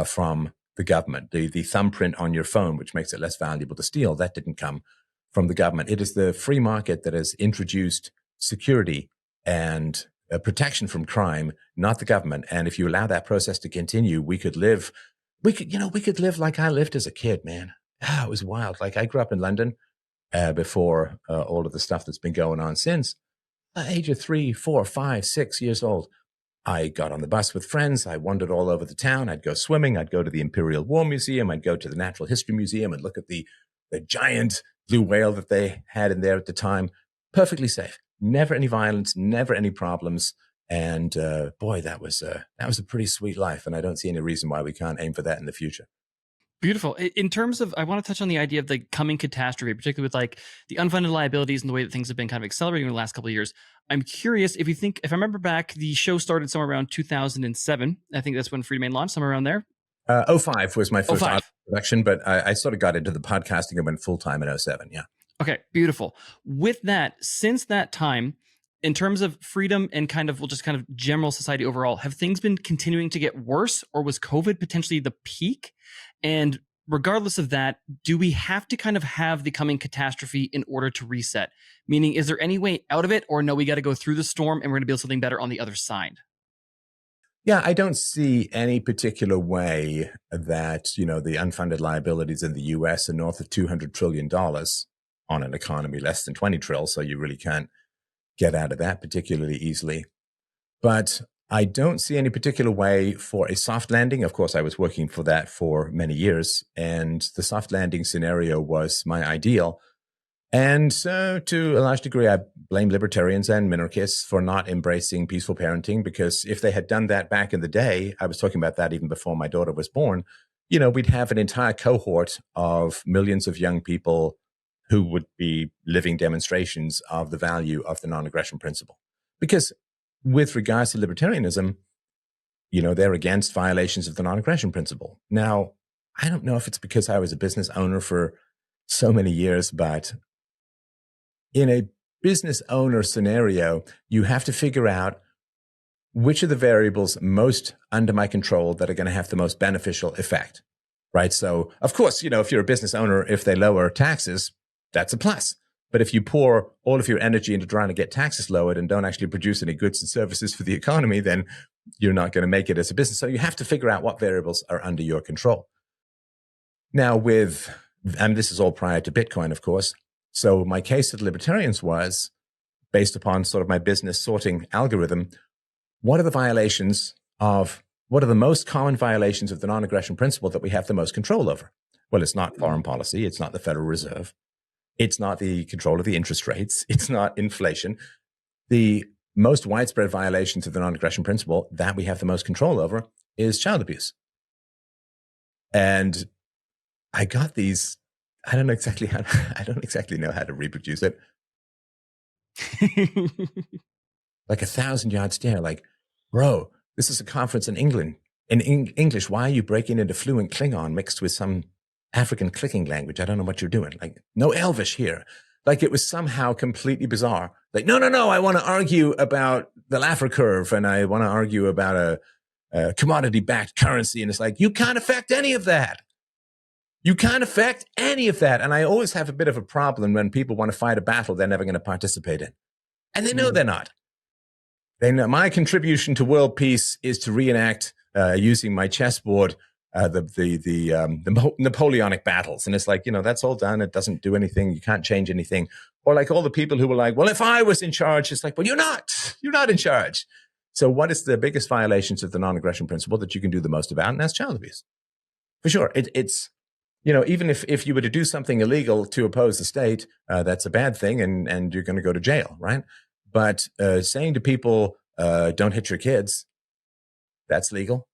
from the government. The thumbprint on your phone, which makes it less valuable to steal, that didn't come from the government. It is the free market that has introduced security and protection from crime, not the government. And if you allow that process to continue, we could live like I lived as a kid, man. It was wild. Like I grew up in London before all of the stuff that's been going on since. Age of 3, 4, 5, 6 years old. I got on the bus with friends. I wandered all over the town. I'd go swimming. I'd go to the Imperial War Museum. I'd go to the Natural History Museum and look at the giant blue whale that they had in there at the time. Perfectly safe. Never any violence, never any problems. And boy, that was a pretty sweet life. And I don't see any reason why we can't aim for that in the future. Beautiful. In terms of, I want to touch on the idea of the coming catastrophe, particularly with like the unfunded liabilities and the way that things have been kind of accelerating in the last couple of years. I'm curious if I remember back, the show started somewhere around 2007. I think that's when Freedomain launched, somewhere around there. 05 was my first production, but I sort of got into the podcasting and went full time in 07. Yeah. Okay. Beautiful. With that, since that time, in terms of freedom and kind of general society overall, have things been continuing to get worse, or was COVID potentially the peak? And regardless of that, do we have to kind of have the coming catastrophe in order to reset? Meaning, is there any way out of it, or no, we got to go through the storm and we're going to build something better on the other side? Yeah, I don't see any particular way that, the unfunded liabilities in the US are north of $200 trillion on an economy less than 20 trillion. So you really can't get out of that particularly easily. But I don't see any particular way for a soft landing. Of course, I was working for that for many years, and the soft landing scenario was my ideal. And so, to a large degree, I blame libertarians and minarchists for not embracing peaceful parenting, because if they had done that back in the day, I was talking about that even before my daughter was born, we'd have an entire cohort of millions of young people who would be living demonstrations of the value of the non-aggression principle. Because with regards to libertarianism, they're against violations of the non-aggression principle. Now, I don't know if it's because I was a business owner for so many years, but in a business owner scenario, you have to figure out which are the variables most under my control that are going to have the most beneficial effect, right? So, of course, if you're a business owner, if they lower taxes, that's a plus. But if you pour all of your energy into trying to get taxes lowered and don't actually produce any goods and services for the economy, then you're not going to make it as a business. So you have to figure out what variables are under your control. Now and this is all prior to Bitcoin, of course. So my case with libertarians was based upon sort of my business sorting algorithm. What are the most common violations of the non-aggression principle that we have the most control over? Well, it's not foreign policy. It's not the Federal Reserve. It's not the control of the interest rates. It's not inflation. The most widespread violations of the non-aggression principle that we have the most control over is child abuse. And I got these. I don't exactly know how to reproduce it. Like 1,000-yard stare. Like, bro, this is a conference in England. In English, why are you breaking into fluent Klingon mixed with some African clicking language? I don't know what you're doing. Like, no Elvish here. Like, it was somehow completely bizarre. Like, no, I want to argue about the Laffer curve, and I want to argue about a commodity-backed currency. And it's like, you can't affect any of that. You can't affect any of that. And I always have a bit of a problem when people want to fight a battle they're never going to participate in. And they know they're not. They know my contribution to world peace is to reenact, using my chessboard, the Napoleonic battles. And it's like, that's all done. It doesn't do anything. You can't change anything. Or like all the people who were like, well, if I was in charge, it's like, well, you're not in charge. So what is the biggest violations of the non-aggression principle that you can do the most about? And that's child abuse. For sure. It's, even if you were to do something illegal to oppose the state, that's a bad thing, and you're going to go to jail, right? But saying to people, don't hit your kids, that's legal.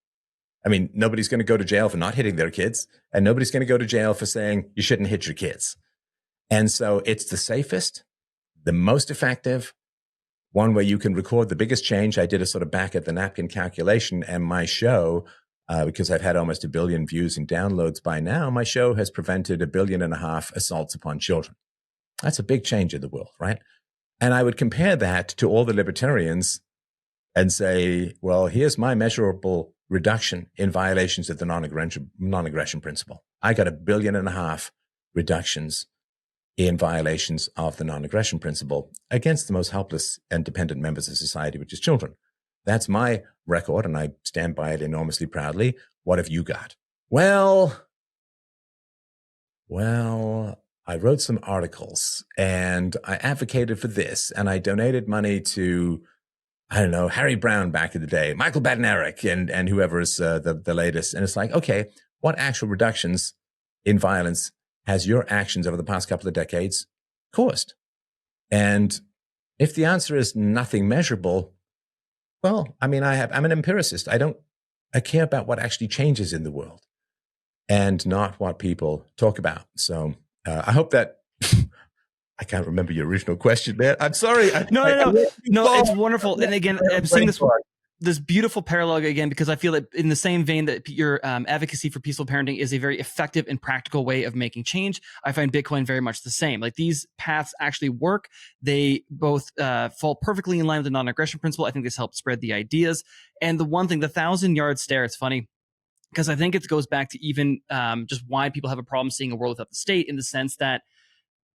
I mean, nobody's going to go to jail for not hitting their kids, and nobody's going to go to jail for saying you shouldn't hit your kids. And so it's the safest, the most effective, one where you can record the biggest change. I did a sort of back at the napkin calculation, and my show, because I've had almost 1 billion views and downloads by now, my show has prevented 1.5 billion assaults upon children. That's a big change in the world, right? And I would compare that to all the libertarians and say, well, here's my measurable reduction in violations of the non-aggression principle. I got 1.5 billion reductions in violations of the non-aggression principle against the most helpless and dependent members of society, which is children. That's my record, and I stand by it enormously proudly. What have you got? Well, I wrote some articles, and I advocated for this, and I donated money to, I don't know, Harry Brown back in the day, Michael Badnarik, and whoever is the latest. And it's like, okay, what actual reductions in violence has your actions over the past couple of decades caused? And if the answer is nothing measurable, well, I mean, I'm an empiricist. I care about what actually changes in the world and not what people talk about. So I hope that I can't remember your original question, man. I'm sorry. No, it's wonderful. And again, I'm seeing this beautiful parallel again, because I feel that in the same vein that your advocacy for peaceful parenting is a very effective and practical way of making change, I find Bitcoin very much the same. Like, these paths actually work. They both fall perfectly in line with the non-aggression principle. I think this helps spread the ideas. And the one thing, the 1,000-yard stare, it's funny, because I think it goes back to even just why people have a problem seeing a world without the state, in the sense that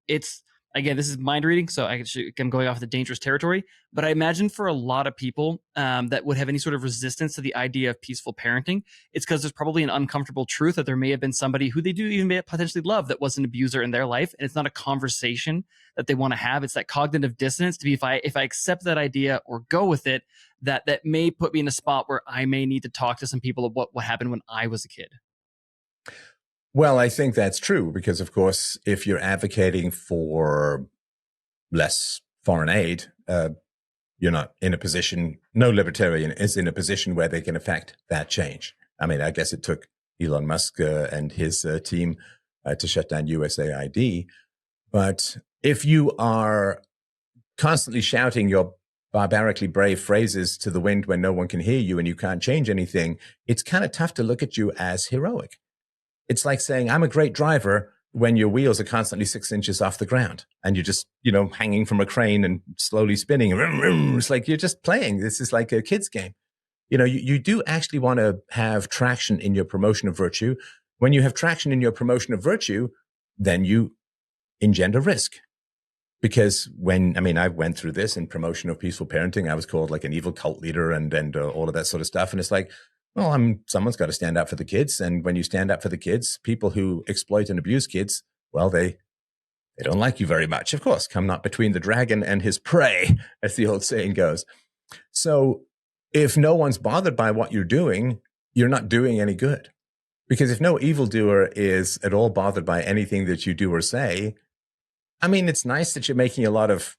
it's, again, this is mind reading, so I'm going off the dangerous territory, but I imagine for a lot of people that would have any sort of resistance to the idea of peaceful parenting, it's because there's probably an uncomfortable truth that there may have been somebody who they do even potentially love that was an abuser in their life, and it's not a conversation that they want to have. It's that cognitive dissonance to be, if I accept that idea or go with it, that may put me in a spot where I may need to talk to some people of what happened when I was a kid. Well, I think that's true because, of course, if you're advocating for less foreign aid, you're not in a position, no libertarian is in a position where they can affect that change. I mean, I guess it took Elon Musk and his team to shut down USAID. But if you are constantly shouting your barbarically brave phrases to the wind when no one can hear you and you can't change anything, it's kind of tough to look at you as heroic. It's like saying, I'm a great driver when your wheels are constantly 6 inches off the ground and you're just, hanging from a crane and slowly spinning. It's like you're just playing. This is like a kid's game. You do actually want to have traction in your promotion of virtue. When you have traction in your promotion of virtue, then you engender risk. Because I went through this in promotion of peaceful parenting. I was called like an evil cult leader and all of that sort of stuff. And it's like, well, someone's got to stand up for the kids. And when you stand up for the kids, people who exploit and abuse kids, well, they don't like you very much. Of course, come not between the dragon and his prey, as the old saying goes. So if no one's bothered by what you're doing, you're not doing any good. Because if no evildoer is at all bothered by anything that you do or say, it's nice that you're making a lot of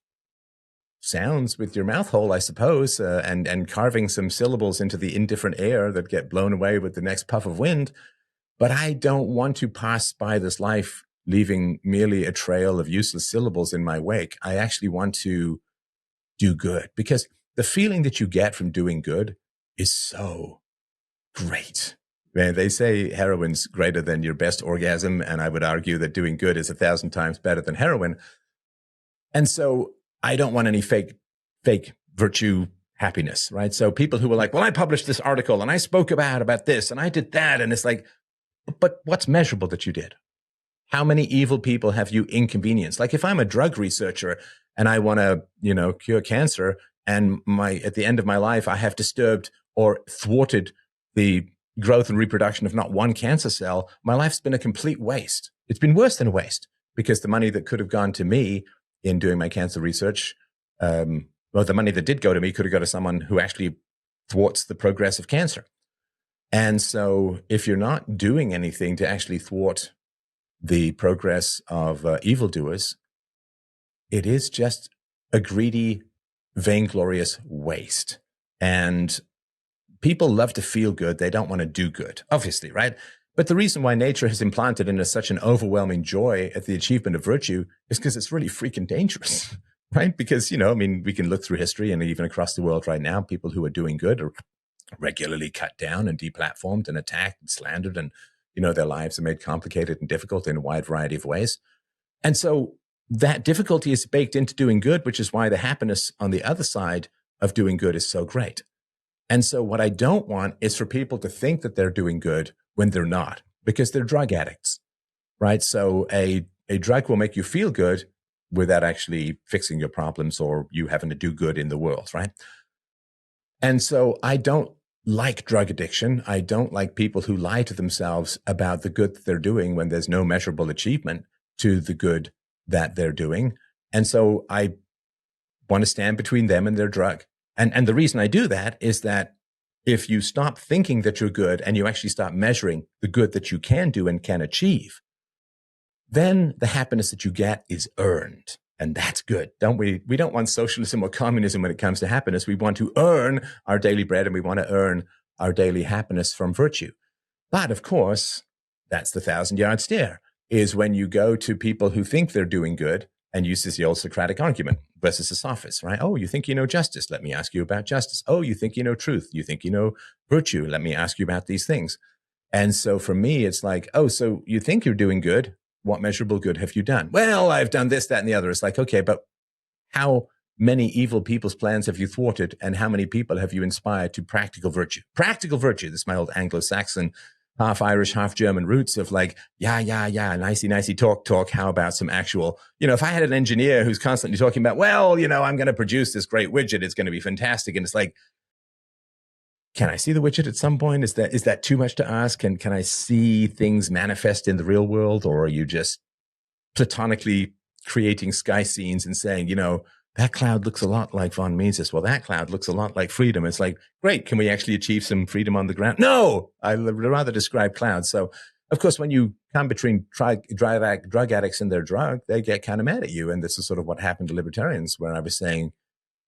sounds with your mouth hole, I suppose, and carving some syllables into the indifferent air that get blown away with the next puff of wind. But I don't want to pass by this life leaving merely a trail of useless syllables in my wake. I actually want to do good, because the feeling that you get from doing good is so great. Man, they say heroin's greater than your best orgasm, and I would argue that doing good is 1,000 times better than heroin. And so I don't want any fake virtue happiness, right? So people who were like, well, I published this article and I spoke about this and I did that. And it's like, but what's measurable that you did? How many evil people have you inconvenienced? Like if I'm a drug researcher and I want to, cure cancer, and at the end of my life, I have disturbed or thwarted the growth and reproduction of not one cancer cell, my life's been a complete waste. It's been worse than a waste, because the money that could have gone to me in doing my cancer research, the money that did go to me could have gone to someone who actually thwarts the progress of cancer. And so if you're not doing anything to actually thwart the progress of evildoers, it is just a greedy, vainglorious waste. And people love to feel good. They don't want to do good, obviously, right? But the reason why nature has implanted in us such an overwhelming joy at the achievement of virtue is because it's really freaking dangerous, right? Because, we can look through history and even across the world right now, people who are doing good are regularly cut down and deplatformed and attacked and slandered, and, their lives are made complicated and difficult in a wide variety of ways. And so that difficulty is baked into doing good, which is why the happiness on the other side of doing good is so great. And so what I don't want is for people to think that they're doing good when they're not, because they're drug addicts, right? So a drug will make you feel good without actually fixing your problems or you having to do good in the world, right? And so I don't like drug addiction. I don't like people who lie to themselves about the good that they're doing when there's no measurable achievement to the good that they're doing. And so I want to stand between them and their drug. And the reason I do that is that if you stop thinking that you're good and you actually start measuring the good that you can do and can achieve, then the happiness that you get is earned. And that's good, don't we? We don't want socialism or communism when it comes to happiness. We want to earn our daily bread and we want to earn our daily happiness from virtue. But of course, that's the 1,000-yard stare, is when you go to people who think they're doing good and uses the old Socratic argument versus the sophists, right? Oh, you think you know justice? Let me ask you about justice. Oh, you think you know truth? You think you know virtue? Let me ask you about these things. And so for me, it's like, oh, so you think you're doing good? What measurable good have you done? Well, I've done this, that, and the other. It's like, okay, but how many evil people's plans have you thwarted, and how many people have you inspired to practical virtue? Practical virtue. This is my old Anglo-Saxon half Irish, half German roots of like, yeah, nicey, talk. How about some actual, if I had an engineer who's constantly talking about, well, I'm going to produce this great widget, it's going to be fantastic. And it's like, can I see the widget at some point? Is that too much to ask? And can I see things manifest in the real world? Or are you just platonically creating sky scenes and saying, that cloud looks a lot like von Mises. Well, that cloud looks a lot like freedom. It's like, great. Can we actually achieve some freedom on the ground? No, I would rather describe clouds. So, of course, when you come between drug addicts and their drug, they get kind of mad at you. And this is sort of what happened to libertarians, where I was saying,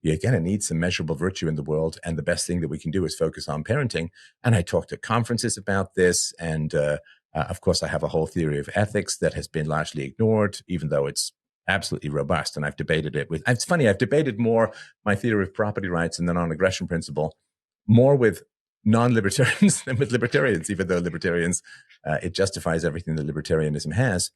you're going to need some measurable virtue in the world. And the best thing that we can do is focus on parenting. And I talked at conferences about this. And of course, I have a whole theory of ethics that has been largely ignored, even though it's absolutely robust. And I've debated it with, it's funny, I've debated more my theory of property rights and the non-aggression principle more with non-libertarians than with libertarians, even though libertarians, it justifies everything that libertarianism has.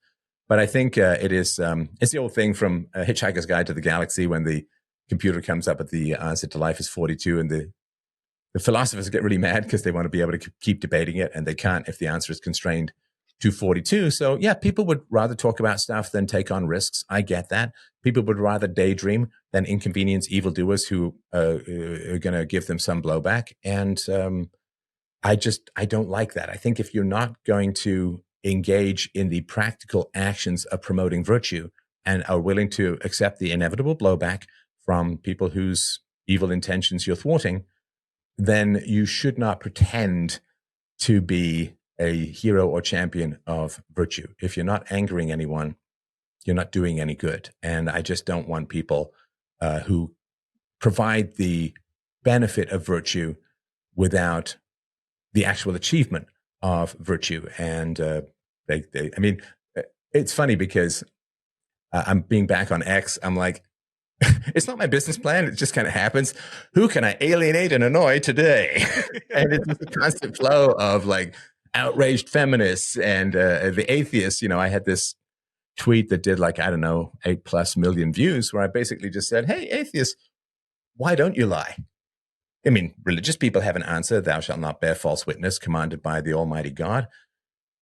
But I think it's the old thing from Hitchhiker's Guide to the Galaxy, when the computer comes up with the answer to life is 42, and the philosophers get really mad because they want to be able to keep debating it, and they can't if the answer is constrained to 42. So yeah, people would rather talk about stuff than take on risks. I get that. People would rather daydream than inconvenience evildoers who are going to give them some blowback. And I don't like that. I think if you're not going to engage in the practical actions of promoting virtue and are willing to accept the inevitable blowback from people whose evil intentions you're thwarting, then you should not pretend to be a hero or champion of virtue. If you're not angering anyone, you're not doing any good. And I just don't want people who provide the benefit of virtue without the actual achievement of virtue. And it's funny because I'm being back on X. I'm like, it's not my business plan. It just kind of happens. Who can I alienate and annoy today? And it's just a constant flow of like outraged feminists and the atheists. I had this tweet that did 8+ million views, where I basically just said, hey, atheists, why don't you lie? I mean, religious people have an answer. Thou shalt not bear false witness, commanded by the Almighty God.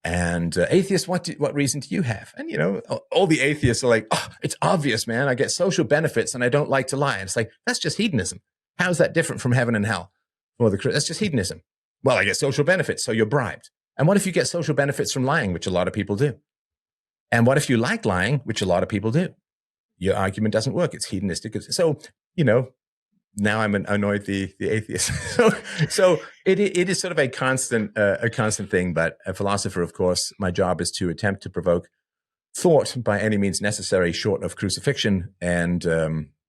And atheists, what reason do you have? And, all the atheists are like, oh, it's obvious, man. I get social benefits and I don't like to lie. And it's like, that's just hedonism. How's that different from heaven and hell? Well, that's just hedonism. Well, I get social benefits, so you're bribed. And what if you get social benefits from lying, which a lot of people do? And what if you like lying, which a lot of people do? Your argument doesn't work. It's hedonistic. So, now I'm annoyed the atheist. so it is sort of a constant thing. But a philosopher, of course, my job is to attempt to provoke thought by any means necessary, short of crucifixion, and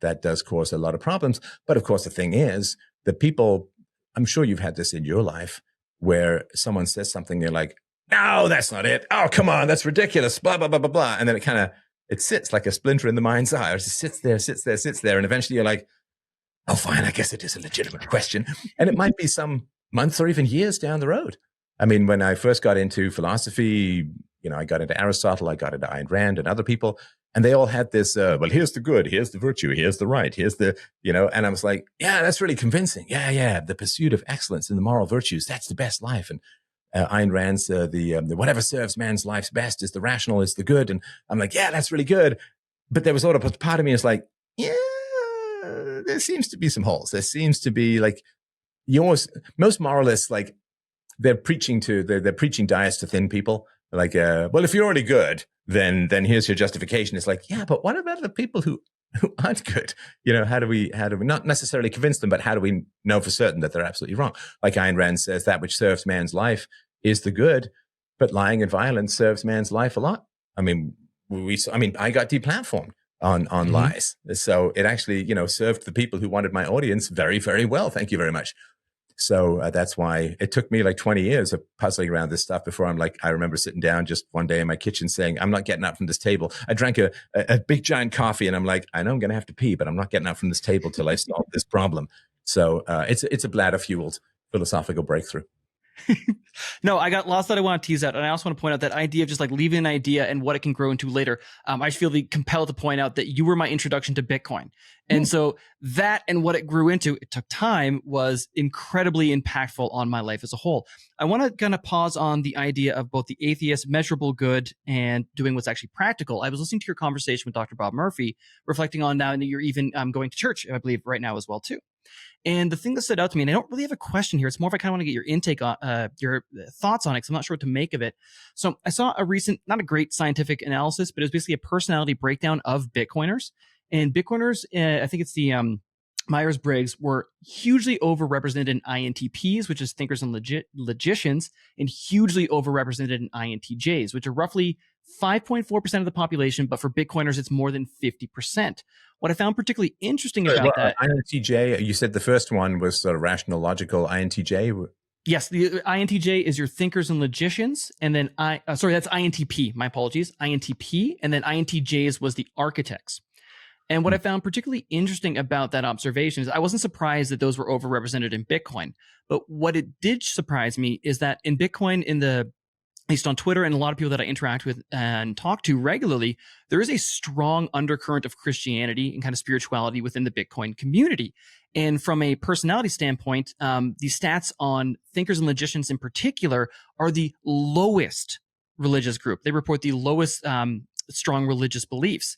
that does cause a lot of problems. But of course, the thing is that people, I'm sure you've had this in your life, where someone says something, you're like, no, that's not it. Oh, come on, that's ridiculous. Blah blah blah blah blah, and then it sits like a splinter in the mind's eye. It just sits there, and eventually you're like, oh, fine, I guess it is a legitimate question. And it might be some months or even years down the road. I mean, when I first got into philosophy, I got into Aristotle, I got into Ayn Rand and other people, and they all had this, well, here's the good, here's the virtue, here's the right, here's the, and I was like, yeah, that's really convincing. Yeah, the pursuit of excellence in the moral virtues, that's the best life. And Ayn Rand's, the whatever serves man's life's best is the rational, is the good. And I'm like, yeah, that's really good. But there was sort of a part of me is like, yeah, there seems to be some holes. There seems to be most moralists, like they're preaching diets to thin people. Like, well, if you're already good, then here's your justification. It's like, yeah, but what about the people who aren't good? How do we not necessarily convince them, but how do we know for certain that they're absolutely wrong? Like Ayn Rand says, that which serves man's life is the good, but lying and violence serves man's life a lot. I mean, I got deplatformed on lies. So it actually, served the people who wanted my audience very, very well. Thank you very much. So that's why it took me like 20 years of puzzling around this stuff before I remember sitting down just one day in my kitchen saying, I'm not getting up from this table. I drank a big giant coffee and I'm like, I know I'm going to have to pee, but I'm not getting up from this table till I solve this problem. So it's a bladder fueled philosophical breakthrough. No, I got lost that I want to tease out. And I also want to point out that idea of just like leaving an idea and what it can grow into later. I feel compelled to point out that you were my introduction to Bitcoin. And so that and what it grew into, it took time, was incredibly impactful on my life as a whole. I want to kind of pause on the idea of both the atheist, measurable good, and doing what's actually practical. I was listening to your conversation with Dr. Bob Murphy, reflecting on now that you're even going to church, I believe, right now as well, too. And the thing that stood out to me, and I don't really have a question here, it's more if I kind of want to get your intake on your thoughts on it, because I'm not sure what to make of it. So I saw a recent, not a great scientific analysis, but it was basically a personality breakdown of Bitcoiners. And Bitcoiners, I think it's the Myers-Briggs, were hugely overrepresented in INTPs, which is thinkers and logicians, and hugely overrepresented in INTJs, which are roughly 5.4% of the population, but for Bitcoiners, it's more than 50%. What I found particularly interesting about that... INTJ, you said the first one was sort of rational, logical. INTJ? Yes, the INTJ is your thinkers and logicians, and then that's INTP, my apologies, INTP, and then INTJs was the architects. And what I found particularly interesting about that observation is I wasn't surprised that those were overrepresented in Bitcoin. But what it did surprise me is that in Bitcoin, at least on Twitter and a lot of people that I interact with and talk to regularly, there is a strong undercurrent of Christianity and kind of spirituality within the Bitcoin community. And from a personality standpoint, the stats on thinkers and logicians in particular are the lowest religious group. They report the lowest strong religious beliefs.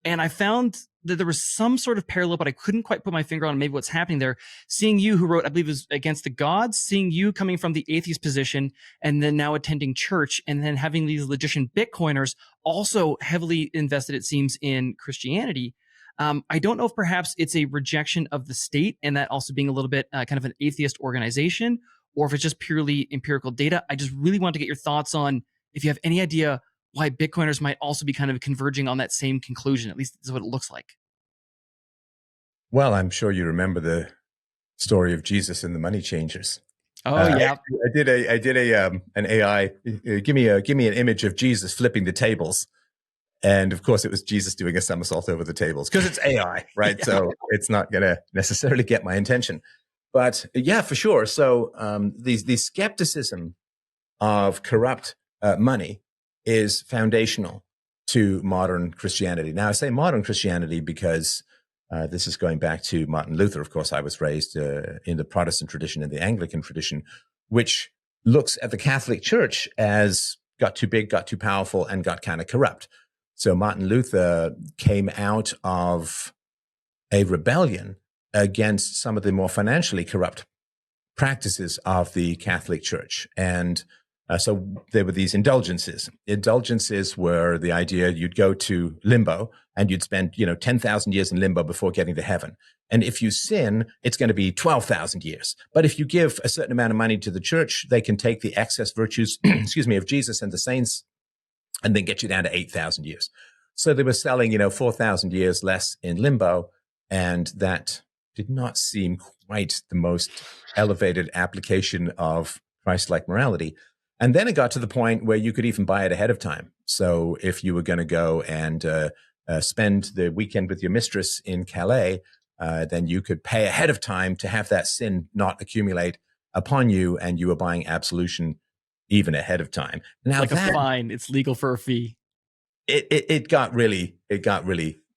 And I found that there was some sort of parallel, but I couldn't quite put my finger on maybe what's happening there. Seeing you, who wrote, I believe it was Against the Gods, seeing you coming from the atheist position and then now attending church, and then having these logician Bitcoiners also heavily invested, it seems, in Christianity. I don't know if perhaps it's a rejection of the state and that also being a little bit kind of an atheist organization, or if it's just purely empirical data. I just really want to get your thoughts on if you have any idea why Bitcoiners might also be kind of converging on that same conclusion. At least this is what it looks like. Well, I'm sure you remember the story of Jesus and the money changers. Oh yeah, I did an AI. Give me an image of Jesus flipping the tables, and of course it was Jesus doing a somersault over the tables because it's AI, right? Yeah. So it's not going to necessarily get my attention. But yeah, for sure. So the skepticism of corrupt money is foundational to modern Christianity. Now, I say modern Christianity because this is going back to Martin Luther. Of course, I was raised in the Protestant tradition and the Anglican tradition, which looks at the Catholic Church as got too big, got too powerful, and got kind of corrupt. So Martin Luther came out of a rebellion against some of the more financially corrupt practices of the Catholic Church. And so there were these indulgences. Indulgences were the idea you'd go to limbo and you'd spend, 10,000 years in limbo before getting to heaven. And if you sin, it's going to be 12,000 years. But if you give a certain amount of money to the church, they can take the excess virtues, of Jesus and the saints and then get you down to 8,000 years. So they were selling, 4,000 years less in limbo. And that did not seem quite the most elevated application of Christ-like morality. And then it got to the point where you could even buy it ahead of time. So if you were going to go and spend the weekend with your mistress in Calais, then you could pay ahead of time to have that sin not accumulate upon you, and you were buying absolution even ahead of time. Now, like a fine, it's legal for a fee. It got really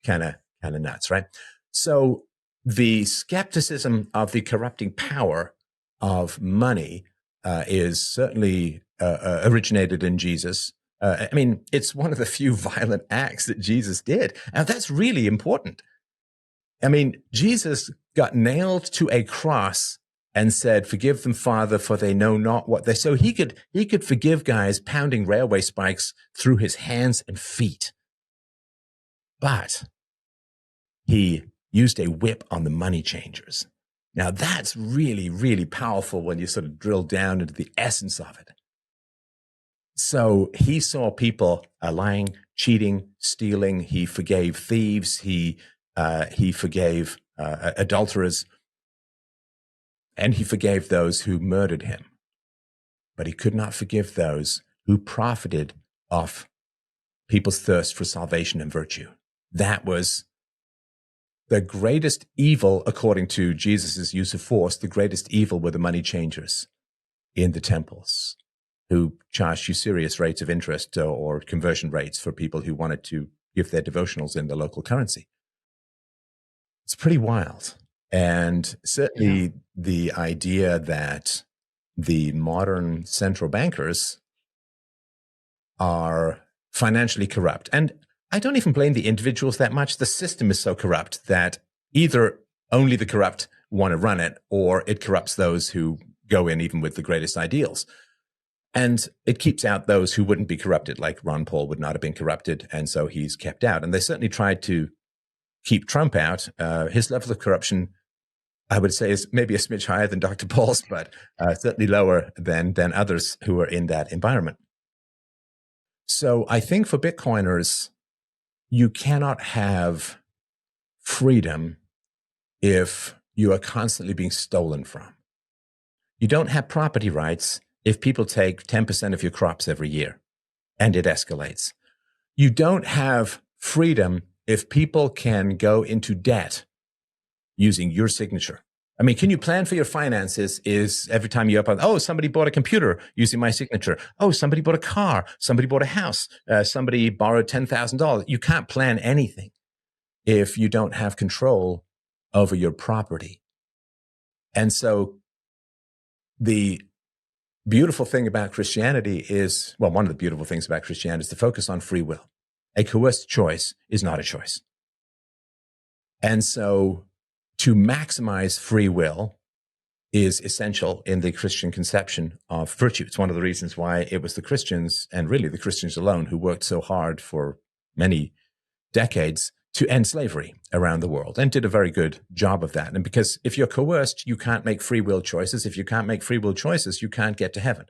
kind of nuts, right? So the skepticism of the corrupting power of money is certainly originated in Jesus. It's one of the few violent acts that Jesus did. And that's really important. Jesus got nailed to a cross and said, "Forgive them, Father, for they know not what they..." So he could forgive guys pounding railway spikes through his hands and feet. But he used a whip on the money changers. Now that's really, really powerful when you sort of drill down into the essence of it. So he saw people lying, cheating, stealing. He forgave thieves. He forgave adulterers. And he forgave those who murdered him. But he could not forgive those who profited off people's thirst for salvation and virtue. That was the greatest evil, according to Jesus' use of force. The greatest evil were the money changers. in the temples who charged you serious rates of interest or conversion rates for people who wanted to give their devotionals in the local currency. It's pretty wild. And certainly the idea that the modern central bankers are financially corrupt. And I don't even blame the individuals that much. The system is so corrupt that either only the corrupt want to run it, or it corrupts those who go in even with the greatest ideals. And it keeps out those who wouldn't be corrupted, like Ron Paul would not have been corrupted, and so he's kept out. And they certainly tried to keep Trump out. His level of corruption, I would say, is maybe a smidge higher than Dr. Paul's, but certainly lower than others who are in that environment. So I think for Bitcoiners, you cannot have freedom if you are constantly being stolen from. You don't have property rights if people take 10% of your crops every year and it escalates. You don't have freedom if people can go into debt using your signature. I mean, can you plan for your finances is every time you upload, oh, somebody bought a computer using my signature. Oh, somebody bought a car. Somebody bought a house. Somebody borrowed $10,000. You can't plan anything if you don't have control over your property. And so the beautiful thing about Christianity is, well, one of the beautiful things about Christianity is the focus on free will. A coerced choice is not a choice. And so to maximize free will is essential in the Christian conception of virtue. It's one of the reasons why it was the Christians, and really the Christians alone, who worked so hard for many decades to end slavery around the world, and did a very good job of that. And because if you're coerced, you can't make free will choices. If you can't make free will choices, you can't get to heaven.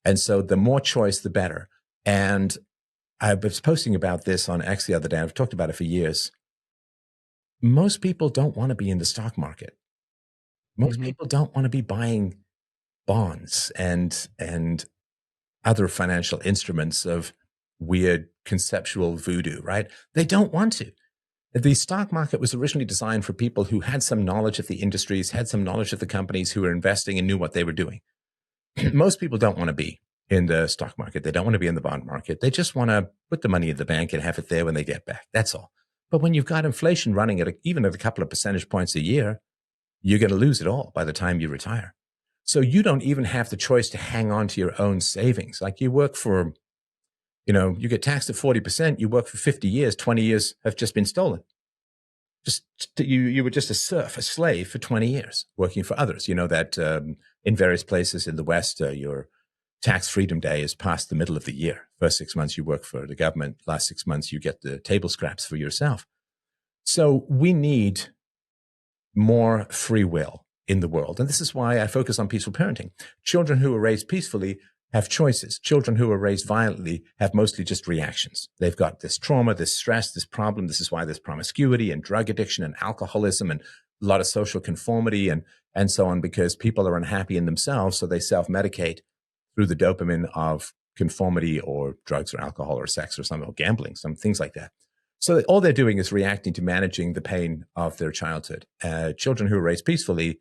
And so the more choice, the better. And I was posting about this on X the other day. I've talked about it for years. Most people don't want to be in the stock market. Most people don't want to be buying bonds and other financial instruments of weird conceptual voodoo, right? They don't want to. The stock market was originally designed for people who had some knowledge of the industries, had some knowledge of the companies who were investing and knew what they were doing. Most people don't want to be in the stock market. They don't want to be in the bond market. They just want to put the money in the bank and have it there when they get back. That's all. But when you've got inflation running at even at a couple of percentage points a year, you're going to lose it all by the time you retire. So you don't even have the choice to hang on to your own savings. Like you work for, you get taxed at 40%, you work for 50 years, 20 years have just been stolen. Just you were just a serf, a slave for 20 years working for others. You know that in various places in the West, your tax freedom day is past the middle of the year. First 6 months you work for the government. Last 6 months you get the table scraps for yourself. So we need more free will in the world. And this is why I focus on peaceful parenting. Children who are raised peacefully have choices. Children who are raised violently have mostly just reactions. They've got this trauma, this stress, this problem. This is why there's promiscuity and drug addiction and alcoholism and a lot of social conformity and so on, because people are unhappy in themselves. So they self-medicate through the dopamine of conformity or drugs or alcohol or sex or something, or gambling, some things like that. So all they're doing is reacting to managing the pain of their childhood. Children who are raised peacefully,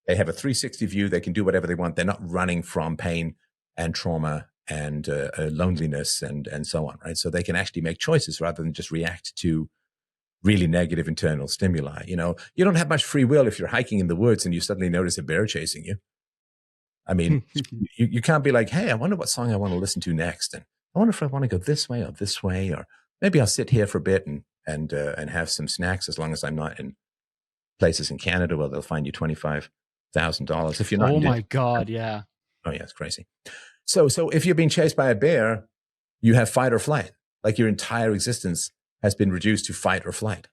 they have a 360 view. They can do whatever they want. They're not running from pain and trauma and loneliness and so on, right? So they can actually make choices rather than just react to really negative internal stimuli. You don't have much free will if you're hiking in the woods and you suddenly notice a bear chasing you. I mean, you can't be like, hey, I wonder what song I want to listen to next. And I wonder if I want to go this way or this way, or maybe I'll sit here for a bit and have some snacks, as long as I'm not in places in Canada where they'll fine you $25,000 if you're not. Oh my God, yeah. Oh yeah, it's crazy. So if you're being chased by a bear, you have fight or flight. Like your entire existence has been reduced to fight or flight,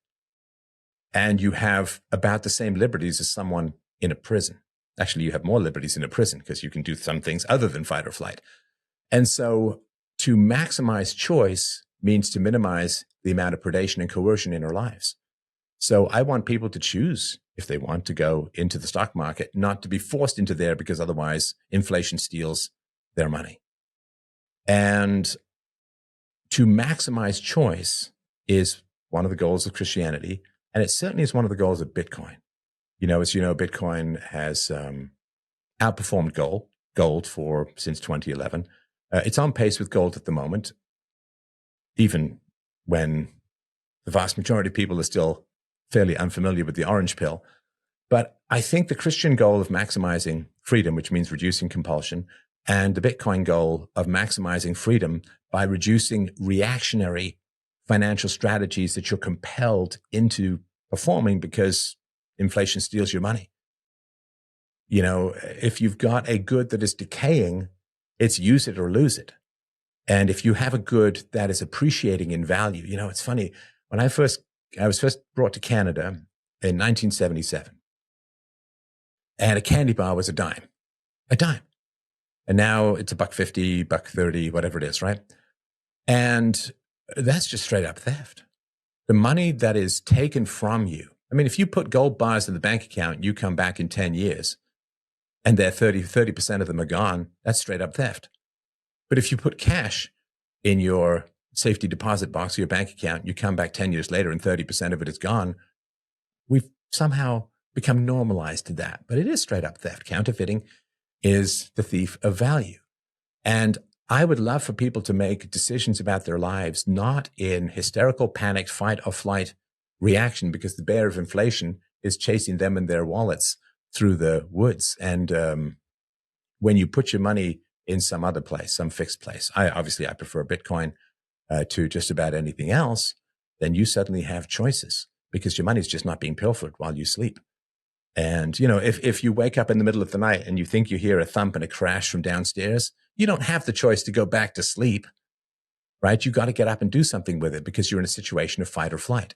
and you have about the same liberties as someone in a prison. Actually, you have more liberties in a prison because you can do some things other than fight or flight. And so to maximize choice means to minimize the amount of predation and coercion in our lives. So I want people to choose if they want to go into the stock market, not to be forced into there because otherwise inflation steals their money. And to maximize choice is one of the goals of Christianity. And it certainly is one of the goals of Bitcoin. As you know, Bitcoin has outperformed gold gold since 2011. It's on pace with gold at the moment, even when the vast majority of people are still fairly unfamiliar with the orange pill. But I think the Christian goal of maximizing freedom, which means reducing compulsion, and the Bitcoin goal of maximizing freedom by reducing reactionary financial strategies that you're compelled into performing because inflation steals your money. You know, if you've got a good that is decaying, it's use it or lose it. And if you have a good that is appreciating in value, you know, it's funny. When I was first brought to Canada in 1977, and a candy bar was a dime. And now it's $1.50, $1.30, whatever it is, right? And that's just straight up theft. The money that is taken from you. I mean, if you put gold bars in the bank account, you come back in 10 years and they're 30% of them are gone, that's straight up theft. But if you put cash in your safety deposit box of your bank account, you come back 10 years later and 30% of it is gone, we've somehow become normalized to that. But it is straight up theft. Counterfeiting is the thief of value. And I would love for people to make decisions about their lives, not in hysterical, panicked, fight or flight reaction, because the bear of inflation is chasing them and their wallets through the woods. And when you put your money in some other place, some fixed place, I prefer Bitcoin to just about anything else, then you suddenly have choices because your money's just not being pilfered while you sleep. And, you know, if you wake up in the middle of the night and you think you hear a thump and a crash from downstairs, you don't have the choice to go back to sleep, right? You got to get up and do something with it because you're in a situation of fight or flight.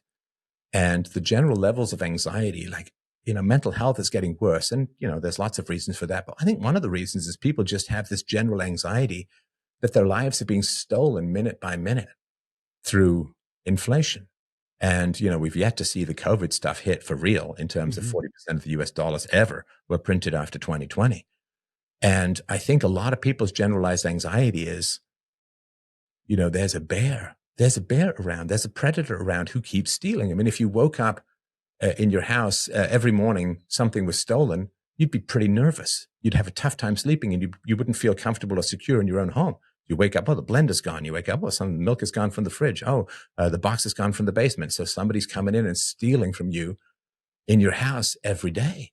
And the general levels of anxiety, like, you know, mental health is getting worse. And, you know, there's lots of reasons for that. But I think one of the reasons is people just have this general anxiety that their lives are being stolen minute by minute through inflation. And, you know, we've yet to see the COVID stuff hit for real in terms of 40% of the US dollars ever were printed after 2020. And I think a lot of people's generalized anxiety is, you know, there's a bear around, there's a predator around who keeps stealing. I mean, if you woke up in your house every morning, something was stolen, you'd be pretty nervous. You'd have a tough time sleeping and you wouldn't feel comfortable or secure in your own home. You wake up, oh, the blender's gone. You wake up, oh, some milk is gone from the fridge. Oh, the box is gone from the basement. So somebody's coming in and stealing from you in your house every day,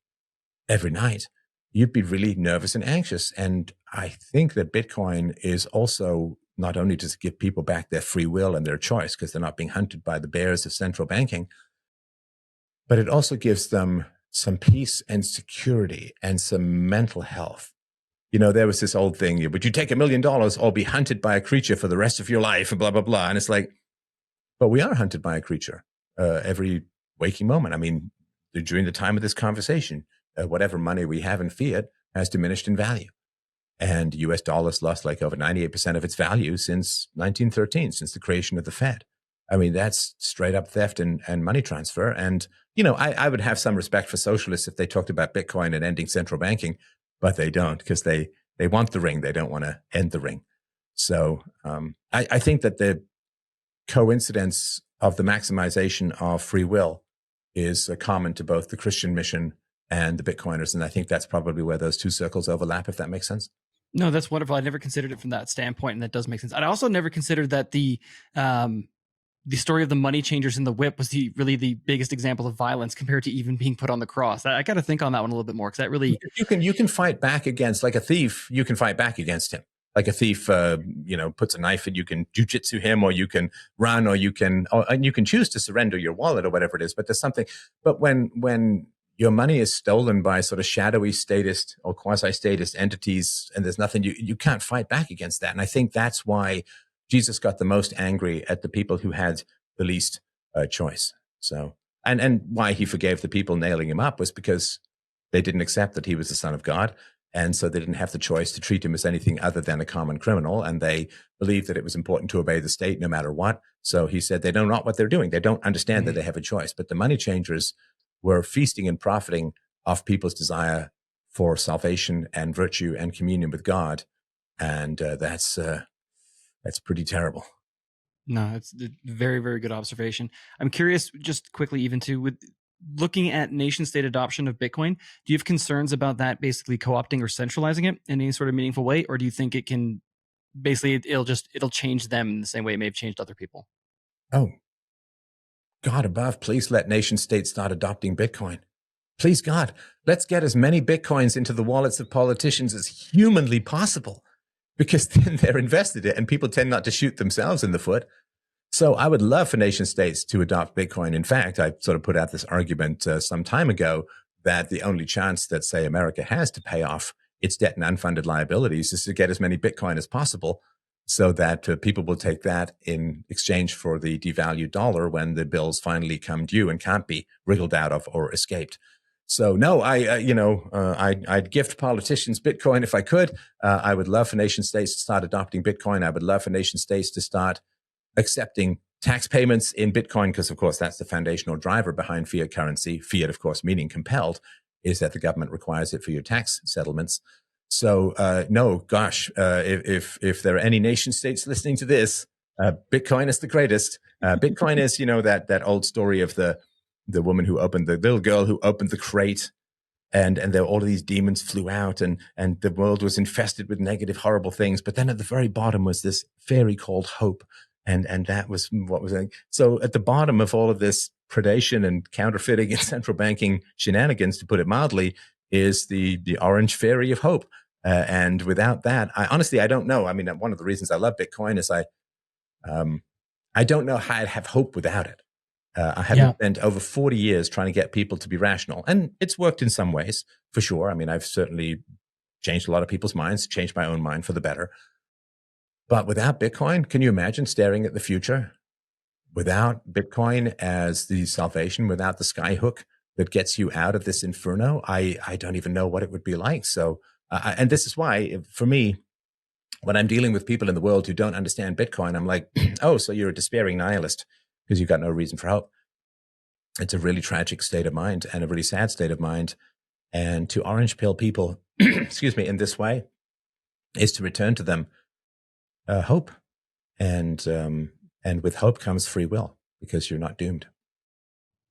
every night. You'd be really nervous and anxious. And I think that Bitcoin is also not only to give people back their free will and their choice because they're not being hunted by the bears of central banking, but it also gives them some peace and security and some mental health. You know, there was this old thing, would you take $1 million or be hunted by a creature for the rest of your life and blah, blah, blah. And it's like, but we are hunted by a creature every waking moment. I mean, during the time of this conversation, whatever money we have in fiat has diminished in value. And US dollars lost like over 98% of its value since 1913, since the creation of the Fed. I mean, that's straight up theft and money transfer. And, you know, I would have some respect for socialists if they talked about Bitcoin and ending central banking, but they don't because they want the ring. They don't want to end the ring. So I think that the coincidence of the maximization of free will is common to both the Christian mission and the Bitcoiners. And I think that's probably where those two circles overlap, if that makes sense. No, that's wonderful. I never considered it from that standpoint, and that does make sense. I also never considered that the story of the money changers in the whip was really the biggest example of violence compared to even being put on the cross. I got to think on that one a little bit more because that really you can fight back against, like a thief. You can fight back against him. Like a thief, you know, puts a knife and you can jujitsu him, or you can run, and you can choose to surrender your wallet or whatever it is. But there's something. But when your money is stolen by sort of shadowy statist or quasi-statist entities, and there's nothing, you can't fight back against that. And I think that's why Jesus got the most angry at the people who had the least choice. So, and why he forgave the people nailing him up was because they didn't accept that he was the Son of God. And so they didn't have the choice to treat him as anything other than a common criminal. And they believed that it was important to obey the state no matter what. So he said, they know not what they're doing. They don't understand that they have a choice. But the money changers were feasting and profiting off people's desire for salvation and virtue and communion with God. And that's pretty terrible. No, it's a very, very good observation. I'm curious, just quickly, even too, with looking at nation state adoption of Bitcoin, do you have concerns about that basically co-opting or centralizing it in any sort of meaningful way? Or do you think it can basically, it'll change them in the same way it may have changed other people? Oh, God above, please let nation states start adopting Bitcoin. Please, God, let's get as many Bitcoins into the wallets of politicians as humanly possible, because then they're invested in it and people tend not to shoot themselves in the foot. So I would love for nation states to adopt Bitcoin. In fact, I sort of put out this argument some time ago that the only chance that, say, America has to pay off its debt and unfunded liabilities is to get as many Bitcoin as possible, so that people will take that in exchange for the devalued dollar when the bills finally come due and can't be wriggled out of or escaped. So no, I'd gift politicians Bitcoin if I could. I would love for nation states to start adopting Bitcoin. I would love for nation states to start accepting tax payments in Bitcoin, because of course that's the foundational driver behind fiat currency. Fiat, of course, meaning compelled, is that the government requires it for your tax settlements. So no, gosh, if there are any nation states listening to this, Bitcoin is the greatest. Bitcoin is, that old story of the woman who opened, the little girl who opened the crate, and there were all of these demons flew out, and the world was infested with negative, horrible things. But then at the very bottom was this fairy called hope. And that was what was in. So at the bottom of all of this predation and counterfeiting and central banking shenanigans, to put it mildly, is the orange fairy of hope. And without that, I don't know. I mean, one of the reasons I love Bitcoin is I don't know how I'd have hope without it. I have spent over 40 years trying to get people to be rational, and it's worked in some ways, for sure. I mean, I've certainly changed a lot of people's minds, changed my own mind for the better. But without Bitcoin, can you imagine staring at the future? Without Bitcoin as the salvation, without the skyhook that gets you out of this inferno, I don't even know what it would be like. So, and this is why, for me, when I'm dealing with people in the world who don't understand Bitcoin, I'm like, oh, so you're a despairing nihilist because you've got no reason for hope. It's a really tragic state of mind and a really sad state of mind. And to orange pill people, excuse me, in this way, is to return to them hope, and with hope comes free will, because you're not doomed.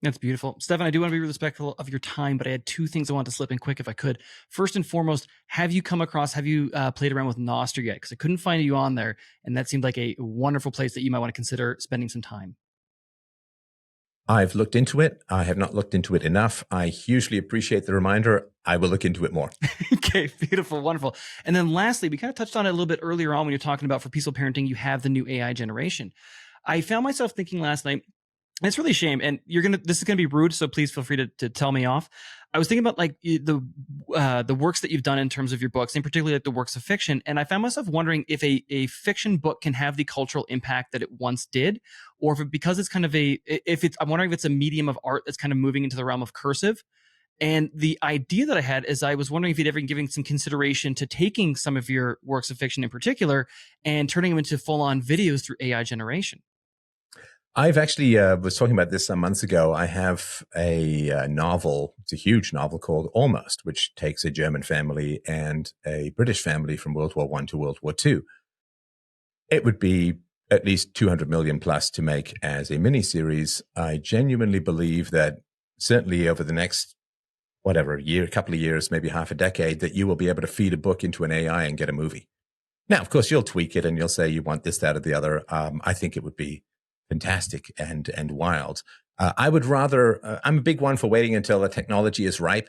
That's beautiful. Stefan, I do want to be respectful of your time, but I had two things I wanted to slip in quick if I could. First and foremost, have you played around with Nostr yet? Because I couldn't find you on there, and that seemed like a wonderful place that you might want to consider spending some time. I've looked into it. I have not looked into it enough. I hugely appreciate the reminder. I will look into it more. Okay, beautiful, wonderful. And then lastly, we kind of touched on it a little bit earlier on when you're talking about for peaceful parenting, you have the new AI generation. I found myself thinking last night, and it's really a shame, and this is gonna be rude, so please feel free to tell me off. I was thinking about like the works that you've done in terms of your books, and particularly like the works of fiction. And I found myself wondering if a fiction book can have the cultural impact that it once did, or if because it's kind of I'm wondering if it's a medium of art that's kind of moving into the realm of cursive. And the idea that I had is I was wondering if you'd ever given some consideration to taking some of your works of fiction in particular and turning them into full-on videos through AI generation. I've actually was talking about this some months ago. I have a novel. It's a huge novel called Almost, which takes a German family and a British family from World War I to World War II. It would be at least 200 million plus to make as a miniseries. I genuinely believe that certainly over the next, couple of years, maybe half a decade, that you will be able to feed a book into an AI and get a movie. Now, of course, you'll tweak it and you'll say you want this, that, or the other. I think it would be fantastic and wild. I would rather, I'm a big one for waiting until the technology is ripe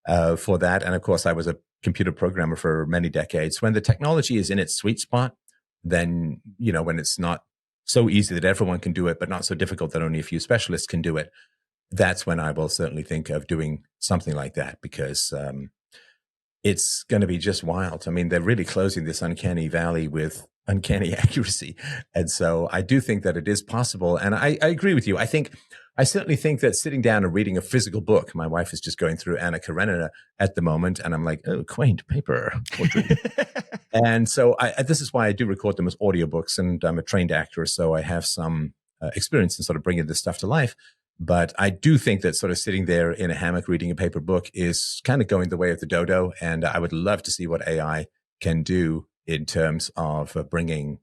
for that. And of course, I was a computer programmer for many decades. When the technology is in its sweet spot, then, when it's not so easy that everyone can do it, but not so difficult that only a few specialists can do it, that's when I will certainly think of doing something like that, because it's going to be just wild. I mean, they're really closing this uncanny valley with uncanny accuracy. And so I do think that it is possible. And I agree with you. I certainly think that sitting down and reading a physical book, my wife is just going through Anna Karenina at the moment, and I'm like, oh, quaint paper. And so this is why I do record them as audiobooks, and I'm a trained actor, so I have some experience in sort of bringing this stuff to life. But I do think that sort of sitting there in a hammock reading a paper book is kind of going the way of the dodo. And I would love to see what AI can do in terms of bringing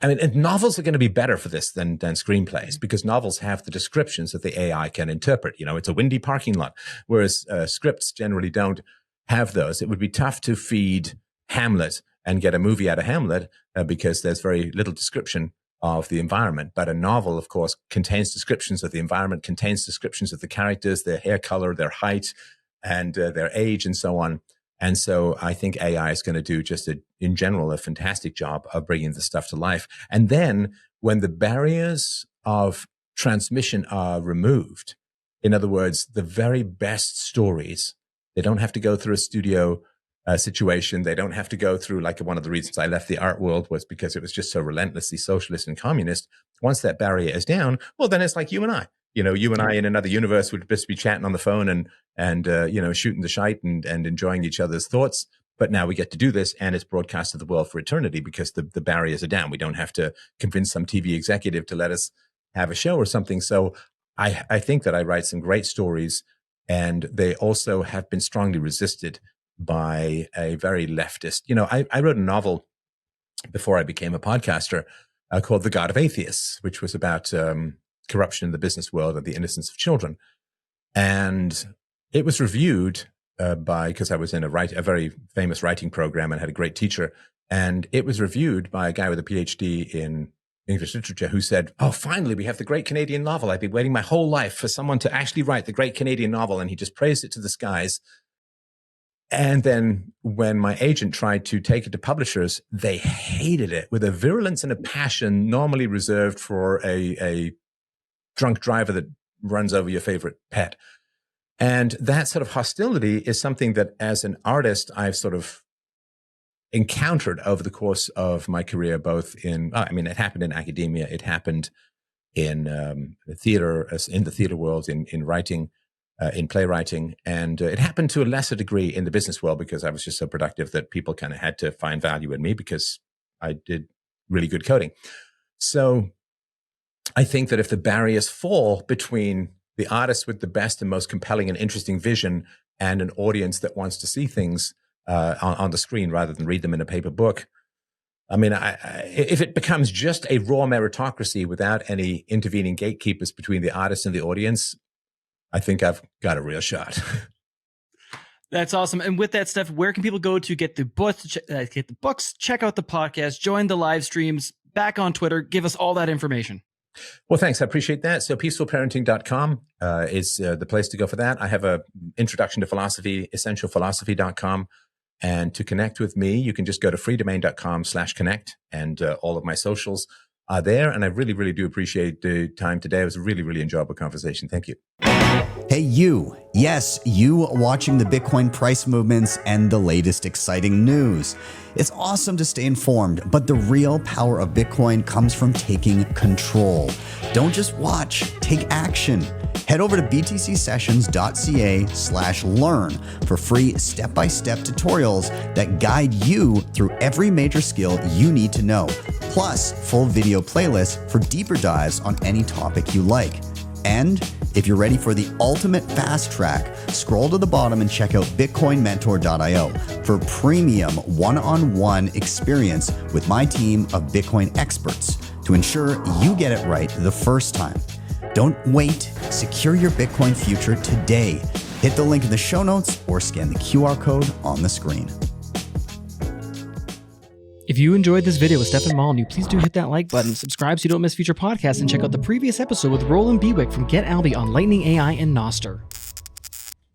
I mean, and novels are going to be better for this than screenplays, because novels have the descriptions that the AI can interpret. You know, it's a windy parking lot, whereas scripts generally don't have those. It would be tough to feed Hamlet and get a movie out of Hamlet because there's very little description of the environment. But a novel, of course, contains descriptions of the environment, contains descriptions of the characters, their hair color, their height, and their age, and so on. And so I think AI is going to do just in general, a fantastic job of bringing this stuff to life. And then when the barriers of transmission are removed, in other words, the very best stories, they don't have to go through a studio situation. They don't have to go through, like, one of the reasons I left the art world was because it was just so relentlessly socialist and communist. Once that barrier is down, well, then it's like you and I. You know, you and I in another universe would just be chatting on the phone and you know, shooting the shite and enjoying each other's thoughts. But now we get to do this, and it's broadcast to the world for eternity because the barriers are down. We don't have to convince some TV executive to let us have a show or something. So I think that I write some great stories, and they also have been strongly resisted by a very leftist. You know, I wrote a novel before I became a podcaster called The God of Atheists, which was about corruption in the business world and the innocence of children. And it was reviewed because I was in a very famous writing program and had a great teacher. And it was reviewed by a guy with a PhD in English literature who said, "Oh, finally, we have the great Canadian novel. I've been waiting my whole life for someone to actually write the great Canadian novel." And he just praised it to the skies. And then when my agent tried to take it to publishers, they hated it with a virulence and a passion normally reserved for a drunk driver that runs over your favorite pet. And that sort of hostility is something that, as an artist, I've sort of encountered over the course of my career, both in, I mean, it happened in academia, it happened in the theater world, in writing, in playwriting, and it happened to a lesser degree in the business world because I was just so productive that people kind of had to find value in me because I did really good coding. So I think that if the barriers fall between the artist with the best and most compelling and interesting vision and an audience that wants to see things on the screen rather than read them in a paper book, I mean, if it becomes just a raw meritocracy without any intervening gatekeepers between the artist and the audience, I think I've got a real shot. That's awesome. And with that, Steph, where can people go to get the books, check out the podcast, join the live streams, back on Twitter, give us all that information? Well, thanks. I appreciate that. So peacefulparenting.com is the place to go for that. I have a introduction to philosophy, essentialphilosophy.com. And to connect with me, you can just go to freedomain.com/connect, and all of my socials are there. And I really, really do appreciate the time today. It was a really, really enjoyable conversation. Thank you. Hey, you. Yes, you watching the Bitcoin price movements and the latest exciting news. It's awesome to stay informed, but the real power of Bitcoin comes from taking control. Don't just watch, take action. Head over to btcsessions.ca/learn for free step-by-step tutorials that guide you through every major skill you need to know, plus full video playlists for deeper dives on any topic you like. And if you're ready for the ultimate fast track, scroll to the bottom and check out bitcoinmentor.io for premium one-on-one experience with my team of Bitcoin experts to ensure you get it right the first time. Don't wait. Secure your Bitcoin future today. Hit the link in the show notes or scan the QR code on the screen. If you enjoyed this video with Stefan Molyneux, please do hit that like button, subscribe so you don't miss future podcasts, and check out the previous episode with Roland Bewick from Get Alby on Lightning AI and Noster.